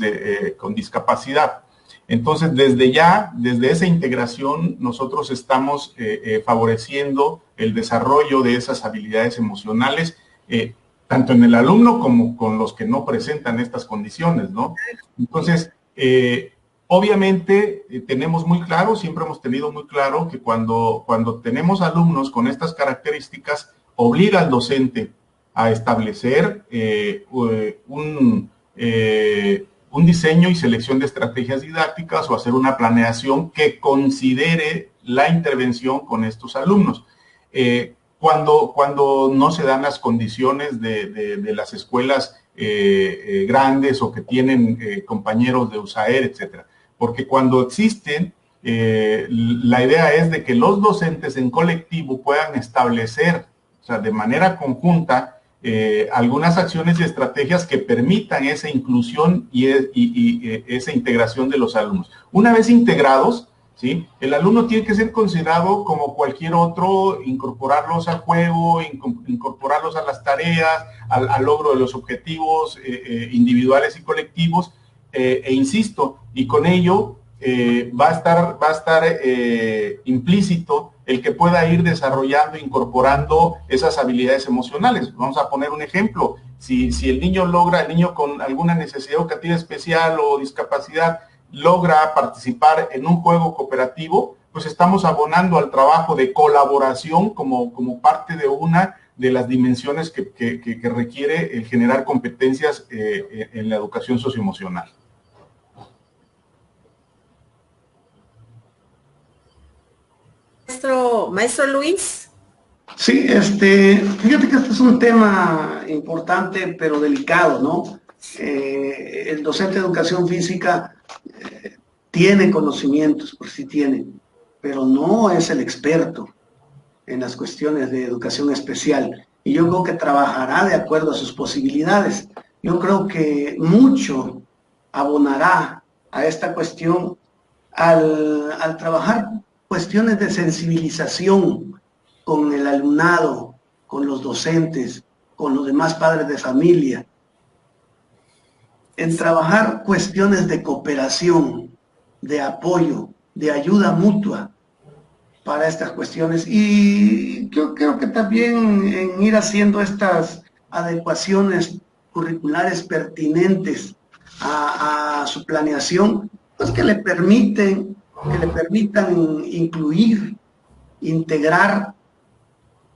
[SPEAKER 4] con discapacidad. Entonces, desde esa integración, nosotros estamos favoreciendo el desarrollo de esas habilidades emocionales, tanto en el alumno como con los que no presentan estas condiciones, ¿no? Entonces, obviamente, tenemos muy claro, siempre hemos tenido muy claro que cuando tenemos alumnos con estas características, obliga al docente a establecer un diseño y selección de estrategias didácticas o hacer una planeación que considere la intervención con estos alumnos. Cuando no se dan las condiciones de las escuelas grandes o que tienen compañeros de USAER, etcétera. Porque cuando existen, la idea es de que los docentes en colectivo puedan establecer, o sea, de manera conjunta, algunas acciones y estrategias que permitan esa inclusión y esa integración de los alumnos. Una vez integrados, ¿sí? El alumno tiene que ser considerado como cualquier otro, incorporarlos al juego, incorporarlos a las tareas, al logro de los objetivos individuales y colectivos, insisto, y con ello va a estar implícito el que pueda ir desarrollando, incorporando esas habilidades emocionales. Vamos a poner un ejemplo. Si el niño con alguna necesidad educativa especial o discapacidad, logra participar en un juego cooperativo, pues estamos abonando al trabajo de colaboración como parte de una de las dimensiones que requiere el generar competencias en la educación socioemocional.
[SPEAKER 2] Maestro Luis.
[SPEAKER 3] Sí, fíjate que este es un tema importante pero delicado, ¿no? El docente de educación física tiene conocimientos, por sí tiene, pero no es el experto en las cuestiones de educación especial. Y yo creo que trabajará de acuerdo a sus posibilidades. Yo creo que mucho abonará a esta cuestión al trabajar cuestiones de sensibilización con el alumnado, con los docentes, con los demás padres de familia, en trabajar cuestiones de cooperación, de apoyo, de ayuda mutua para estas cuestiones. Y yo creo que también en ir haciendo estas adecuaciones curriculares pertinentes a su planeación, pues que le permitan incluir, integrar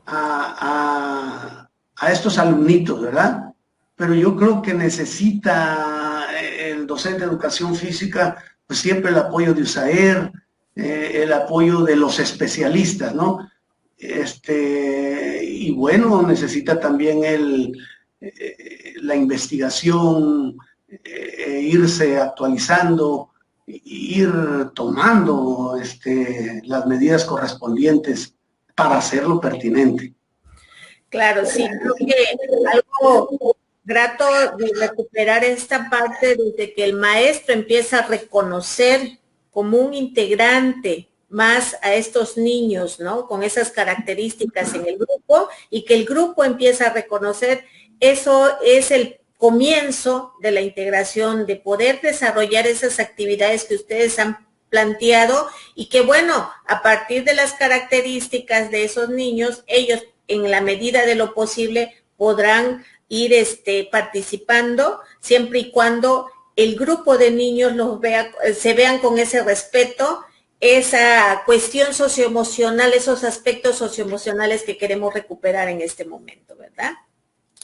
[SPEAKER 3] a estos alumnitos, ¿verdad? Pero yo creo que necesita el docente de educación física, pues siempre el apoyo de USAER, el apoyo de los especialistas, ¿no? Y bueno, necesita también la investigación, irse actualizando, ir tomando las medidas correspondientes para hacerlo pertinente.
[SPEAKER 2] Claro, sí, creo que algo grato de recuperar esta parte desde que el maestro empieza a reconocer como un integrante más a estos niños, ¿no? Con esas características en el grupo y que el grupo empieza a reconocer, eso es el comienzo de la integración, de poder desarrollar esas actividades que ustedes han planteado y que bueno, a partir de las características de esos niños, ellos en la medida de lo posible podrán ir participando siempre y cuando el grupo de niños se vean con ese respeto, esa cuestión socioemocional, esos aspectos socioemocionales que queremos recuperar en este momento, ¿verdad?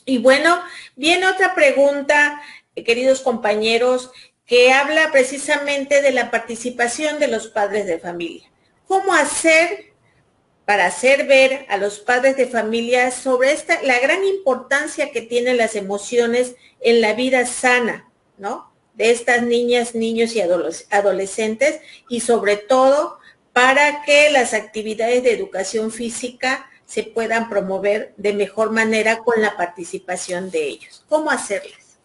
[SPEAKER 2] Y bueno, viene otra pregunta, queridos compañeros, que habla precisamente de la participación de los padres de familia. ¿Cómo hacer para hacer ver a los padres de familia sobre la gran importancia que tienen las emociones en la vida sana, ¿no?, de estas niñas, niños y adolescentes, y sobre todo para que las actividades de educación física se puedan promover de mejor manera con la participación de ellos? ¿Cómo hacerlas?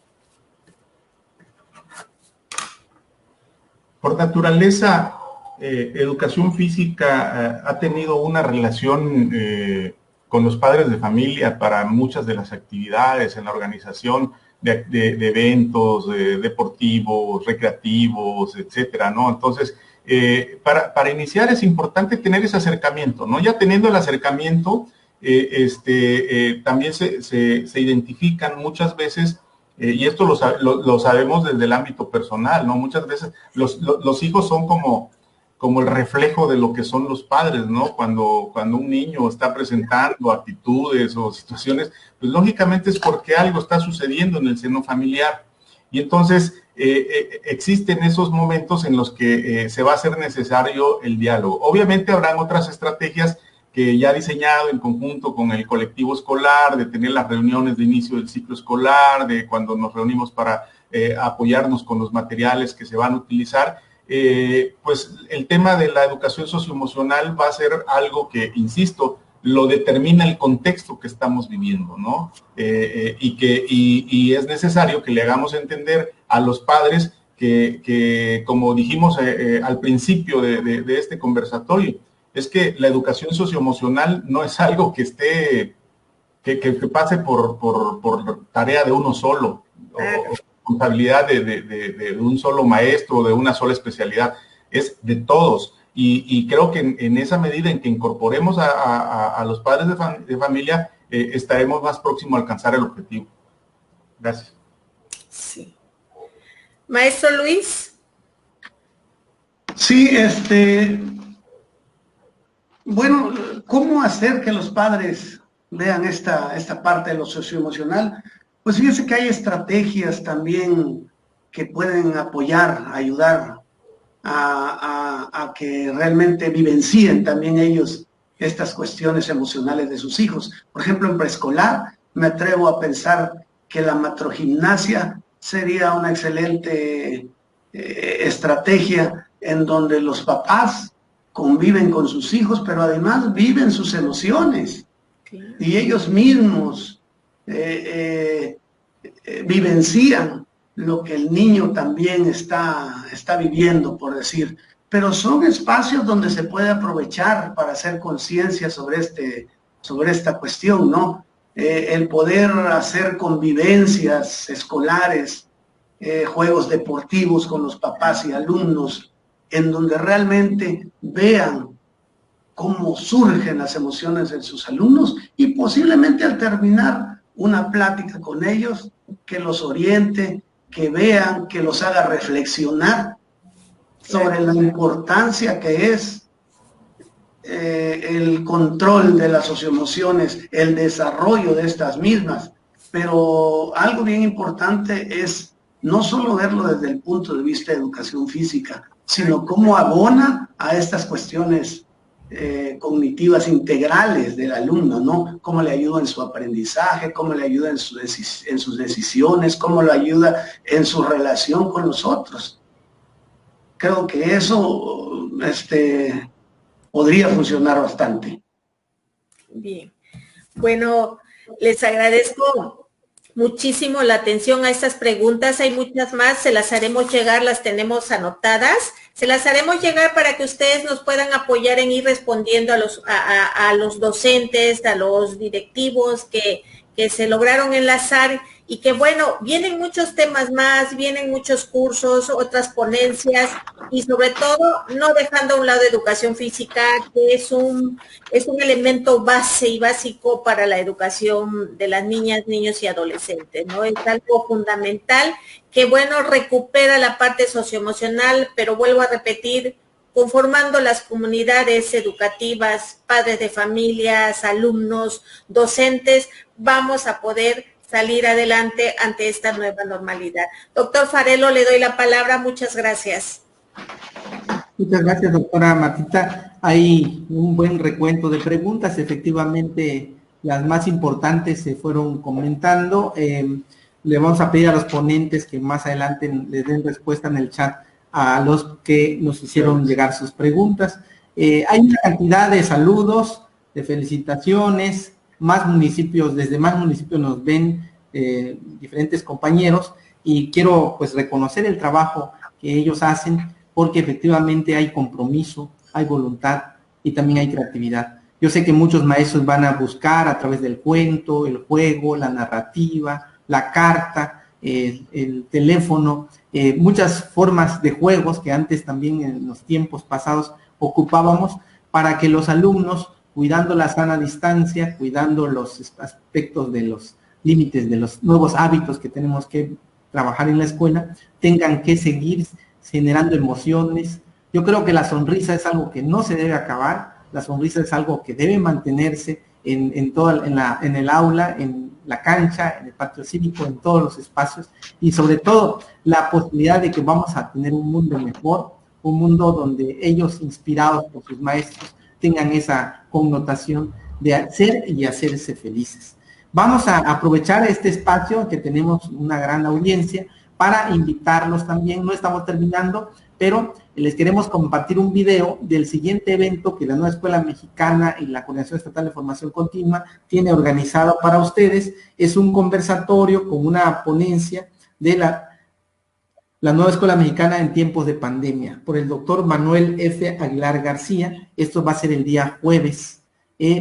[SPEAKER 4] Por naturaleza, educación física ha tenido una relación con los padres de familia para muchas de las actividades en la organización de eventos deportivos, recreativos, etcétera, ¿no? Entonces, para iniciar es importante tener ese acercamiento, ¿no? Ya teniendo el acercamiento, también se identifican muchas veces, y esto lo sabemos desde el ámbito personal, ¿no? Muchas veces los hijos son como el reflejo de lo que son los padres, ¿no? Cuando un niño está presentando actitudes o situaciones, pues lógicamente es porque algo está sucediendo en el seno familiar. Y entonces existen esos momentos en los que se va a hacer necesario el diálogo. Obviamente habrán otras estrategias que ya diseñado en conjunto con el colectivo escolar, de tener las reuniones de inicio del ciclo escolar, de cuando nos reunimos para apoyarnos con los materiales que se van a utilizar. Pues el tema de la educación socioemocional va a ser algo que, insisto, lo determina el contexto que estamos viviendo, ¿no? Y es necesario que le hagamos entender a los padres que como dijimos al principio de este conversatorio, es que la educación socioemocional no es algo que pase por tarea de uno solo, o responsabilidad de un solo maestro, de una sola especialidad, es de todos. Y creo que en esa medida en que incorporemos a los padres de familia, estaremos más próximos a alcanzar el objetivo. Gracias.
[SPEAKER 2] Sí. Maestro Luis.
[SPEAKER 3] Sí, bueno, ¿cómo hacer que los padres vean esta parte de lo socioemocional? Pues fíjense que hay estrategias también que pueden apoyar, ayudar a que realmente vivencien también ellos estas cuestiones emocionales de sus hijos. Por ejemplo, en preescolar me atrevo a pensar que la macrogimnasia sería una excelente estrategia en donde los papás conviven con sus hijos, pero además viven sus emociones y ellos mismos vivencian lo que el niño también está viviendo, por decir. Pero son espacios donde se puede aprovechar para hacer conciencia sobre esta cuestión, ¿no? El poder hacer convivencias escolares, juegos deportivos con los papás y alumnos, en donde realmente vean cómo surgen las emociones de sus alumnos y posiblemente al terminar una plática con ellos, que los oriente, que vean, que los haga reflexionar sobre la importancia que es el control de las socioemociones, el desarrollo de estas mismas. Pero algo bien importante es no solo verlo desde el punto de vista de educación física, sino cómo abona a estas cuestiones cognitivas integrales del alumno, ¿no? Cómo le ayuda en su aprendizaje, cómo le ayuda en sus decisiones, cómo le ayuda en su relación con los otros. Creo que eso podría funcionar bastante.
[SPEAKER 2] Bien. Bueno, les agradezco muchísimo la atención a estas preguntas. Hay muchas más, se las haremos llegar, las tenemos anotadas. Se las haremos llegar para que ustedes nos puedan apoyar en ir respondiendo a los docentes, a los directivos que se lograron enlazar y que bueno, vienen muchos temas más, vienen muchos cursos, otras ponencias y sobre todo no dejando a un lado educación física, que es un elemento base y básico para la educación de las niñas, niños y adolescentes, ¿no? Es algo fundamental que bueno, recupera la parte socioemocional, pero vuelvo a repetir, conformando las comunidades educativas, padres de familias, alumnos, docentes, vamos a poder salir adelante ante esta nueva normalidad. Doctor Farelo, le doy la palabra. Muchas gracias.
[SPEAKER 1] Muchas gracias, doctora Martita. Hay un buen recuento de preguntas. Efectivamente, las más importantes se fueron comentando. Le vamos a pedir a los ponentes que más adelante les den respuesta en el chat a los que nos hicieron llegar sus preguntas. Hay una cantidad de saludos, de felicitaciones, desde más municipios nos ven diferentes compañeros y quiero pues reconocer el trabajo que ellos hacen porque efectivamente hay compromiso, hay voluntad y también hay creatividad. Yo sé que muchos maestros van a buscar a través del cuento, el juego, la narrativa, la carta, el teléfono, muchas formas de juegos que antes también en los tiempos pasados ocupábamos para que los alumnos, cuidando la sana distancia, cuidando los aspectos de los límites, de los nuevos hábitos que tenemos que trabajar en la escuela, tengan que seguir generando emociones. Yo creo que la sonrisa es algo que no se debe acabar, la sonrisa es algo que debe mantenerse en el aula, en la cancha, en el patio cívico, en todos los espacios, y sobre todo la posibilidad de que vamos a tener un mundo mejor, un mundo donde ellos, inspirados por sus maestros, tengan esa connotación de hacer y hacerse felices. Vamos a aprovechar este espacio que tenemos una gran audiencia para invitarlos también. No estamos terminando, pero les queremos compartir un video del siguiente evento que la Nueva Escuela Mexicana y la Coordinación Estatal de Formación Continua tiene organizado para ustedes. Es un conversatorio con una ponencia de la Nueva Escuela Mexicana en tiempos de pandemia, por el doctor Manuel F. Aguilar García. Esto va a ser el día jueves.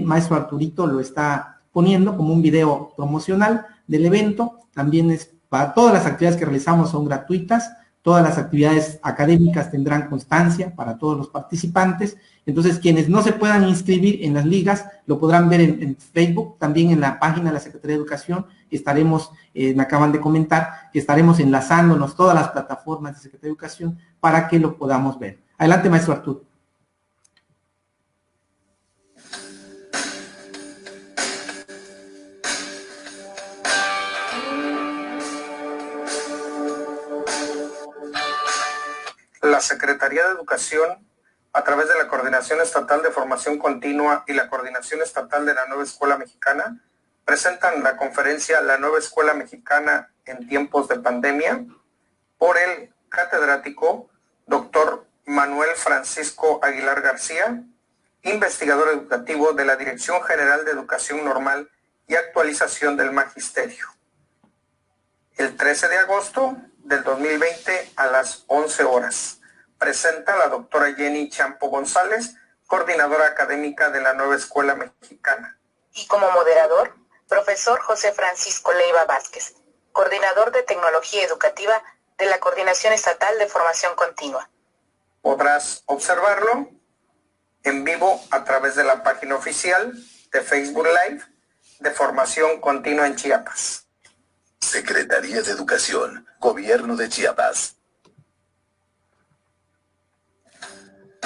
[SPEAKER 1] Maestro Arturito lo está poniendo como un video promocional del evento. También es para todas las actividades que realizamos son gratuitas. Todas las actividades académicas tendrán constancia para todos los participantes. Entonces, quienes no se puedan inscribir en las ligas, lo podrán ver en Facebook, también en la página de la Secretaría de Educación. Estaremos, me acaban de comentar, que estaremos enlazándonos todas las plataformas de Secretaría de Educación para que lo podamos ver. Adelante, maestro Arturo.
[SPEAKER 5] La Secretaría de Educación, a través de la Coordinación Estatal de Formación Continua y la Coordinación Estatal de la Nueva Escuela Mexicana, presentan la conferencia La Nueva Escuela Mexicana en tiempos de pandemia por el catedrático Dr. Manuel Francisco Aguilar García, investigador educativo de la Dirección General de Educación Normal y Actualización del Magisterio. El 13 de agosto del 2020 a las 11 horas. Presenta la doctora Jenny Champo González, coordinadora académica de la Nueva Escuela Mexicana.
[SPEAKER 6] Y como moderador, profesor José Francisco Leiva Vázquez, coordinador de Tecnología Educativa de la Coordinación Estatal de Formación Continua.
[SPEAKER 5] Podrás observarlo en vivo a través de la página oficial de Facebook Live de Formación Continua en Chiapas.
[SPEAKER 7] Secretaría de Educación, Gobierno de Chiapas.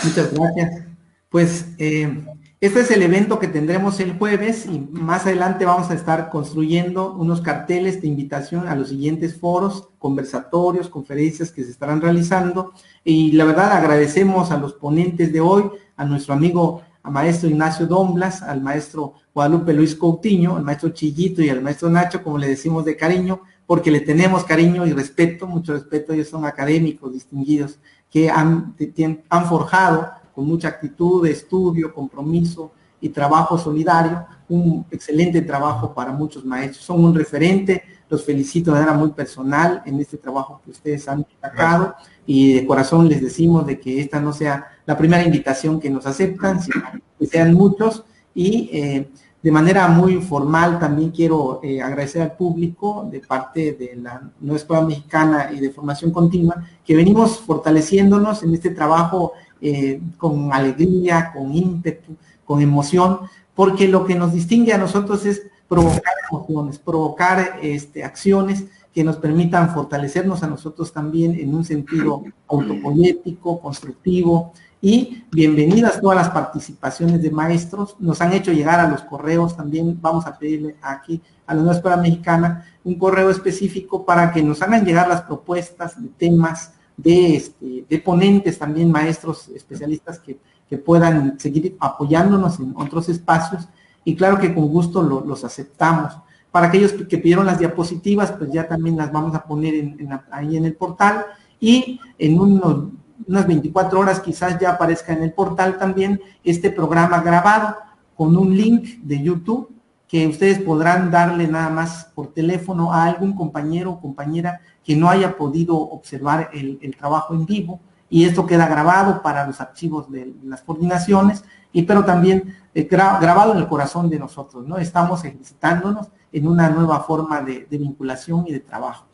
[SPEAKER 1] Muchas gracias. Pues este es el evento que tendremos el jueves y más adelante vamos a estar construyendo unos carteles de invitación a los siguientes foros, conversatorios, conferencias que se estarán realizando. Y la verdad agradecemos a los ponentes de hoy, a nuestro amigo, al maestro Ignacio Domblas, al maestro Guadalupe Luis Coutinho, al maestro Chillito y al maestro Nacho, como le decimos de cariño, porque le tenemos cariño y respeto, mucho respeto. Ellos son académicos distinguidos que han forjado con mucha actitud de estudio, compromiso y trabajo solidario, un excelente trabajo para muchos maestros. Son un referente, los felicito de manera muy personal en este trabajo que ustedes han destacado y de corazón les decimos de que esta no sea la primera invitación que nos aceptan, sino que sean muchos y De manera muy formal también quiero agradecer al público de parte de la Nueva Escuela Mexicana y de Formación Continua, que venimos fortaleciéndonos en este trabajo con alegría, con ímpetu, con emoción, porque lo que nos distingue a nosotros es provocar emociones, provocar acciones que nos permitan fortalecernos a nosotros también en un sentido autopoético, constructivo. Y bienvenidas todas las participaciones de maestros. Nos han hecho llegar a los correos también. Vamos a pedirle aquí a la Nueva Escuela Mexicana un correo específico para que nos hagan llegar las propuestas de temas, de ponentes también, maestros especialistas que puedan seguir apoyándonos en otros espacios. Y claro que con gusto los aceptamos. Para aquellos que pidieron las diapositivas, pues ya también las vamos a poner ahí en el portal. Y en unas 24 horas quizás ya aparezca en el portal también este programa grabado con un link de YouTube que ustedes podrán darle nada más por teléfono a algún compañero o compañera que no haya podido observar el trabajo en vivo, y esto queda grabado para los archivos de las coordinaciones, pero también grabado en el corazón de nosotros, ¿no? Estamos ejercitándonos en una nueva forma de vinculación y de trabajo.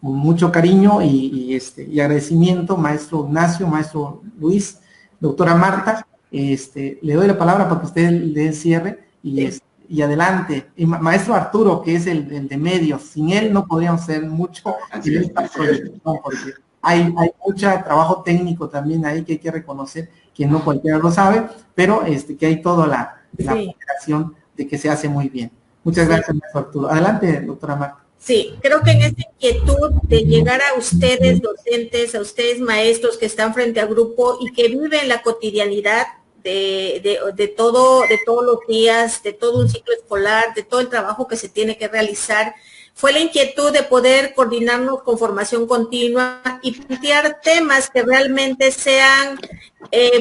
[SPEAKER 1] Con mucho cariño y agradecimiento, maestro Ignacio, maestro Luis, doctora Marta, le doy la palabra para que usted le dé el cierre y adelante. Y maestro Arturo, que es el de medios, sin él no podríamos hacer mucho en esta proyección, porque hay mucho trabajo técnico también ahí que hay que reconocer, que no cualquiera lo sabe, pero que hay toda la cooperación de que se hace muy bien. Muchas gracias, maestro Arturo. Adelante, doctora Marta.
[SPEAKER 2] Sí, creo que en esta inquietud de llegar a ustedes docentes, a ustedes maestros que están frente al grupo y que viven la cotidianidad de todos los días, de todo un ciclo escolar, de todo el trabajo que se tiene que realizar, fue la inquietud de poder coordinarnos con formación continua y plantear temas que realmente sean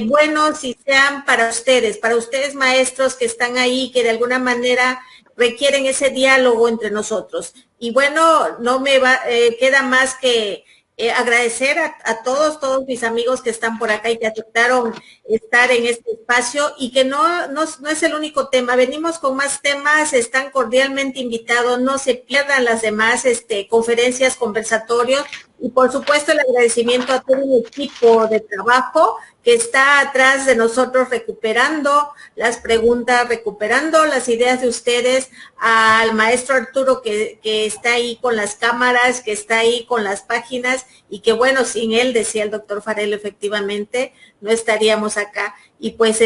[SPEAKER 2] buenos y sean para ustedes maestros que están ahí, que de alguna manera requieren ese diálogo entre nosotros. Y bueno, no me queda más que agradecer a todos mis amigos que están por acá y que aceptaron estar en este espacio, y que no es el único tema, venimos con más temas, están cordialmente invitados, no se pierdan las demás conferencias, conversatorios, y por supuesto el agradecimiento a todo el equipo de trabajo que está atrás de nosotros recuperando las preguntas, recuperando las ideas de ustedes, al maestro Arturo que está ahí con las cámaras, que está ahí con las páginas, y que bueno, sin él, decía el doctor Farelo, efectivamente, no estaríamos acá. Y pues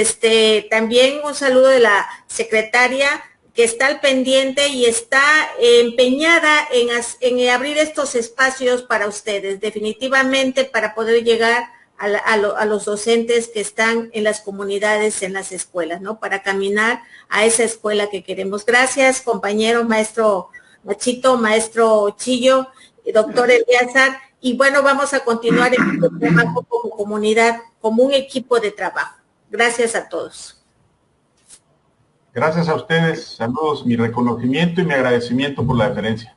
[SPEAKER 2] también un saludo de la secretaria que está al pendiente y está empeñada en abrir estos espacios para ustedes, definitivamente para poder llegar a los docentes que están en las comunidades, en las escuelas, ¿no? Para caminar a esa escuela que queremos. Gracias, compañeros, maestro Machito, maestro Chillo, doctor Eliazar, y bueno, vamos a continuar en este trabajo como comunidad, como un equipo de trabajo. Gracias a todos.
[SPEAKER 4] Gracias a ustedes, saludos, mi reconocimiento y mi agradecimiento por la deferencia.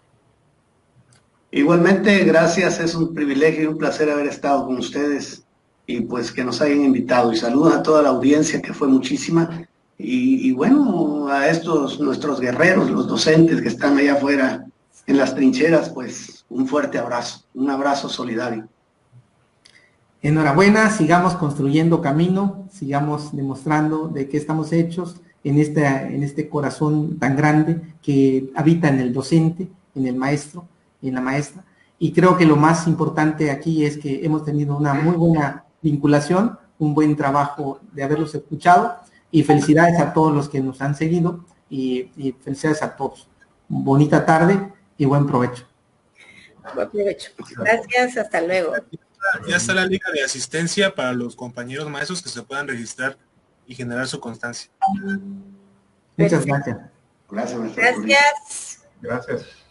[SPEAKER 3] Igualmente, gracias, es un privilegio y un placer haber estado con ustedes y pues que nos hayan invitado, y saludos a toda la audiencia que fue muchísima, y bueno, a estos nuestros guerreros, los docentes que están allá afuera en las trincheras, pues un fuerte abrazo, un abrazo solidario.
[SPEAKER 1] Enhorabuena, sigamos construyendo camino, sigamos demostrando de qué estamos hechos en este corazón tan grande que habita en el docente, en el maestro, en la maestra. Y creo que lo más importante aquí es que hemos tenido una muy buena vinculación, un buen trabajo de haberlos escuchado, y felicidades a todos los que nos han seguido, y felicidades a todos. Bonita tarde y buen provecho.
[SPEAKER 2] Buen provecho. Gracias, hasta luego.
[SPEAKER 8] Ya está la liga de asistencia para los compañeros maestros que se puedan registrar y generar su constancia.
[SPEAKER 1] Muchas gracias.
[SPEAKER 3] Gracias, maestro.
[SPEAKER 2] Gracias.
[SPEAKER 4] Gracias.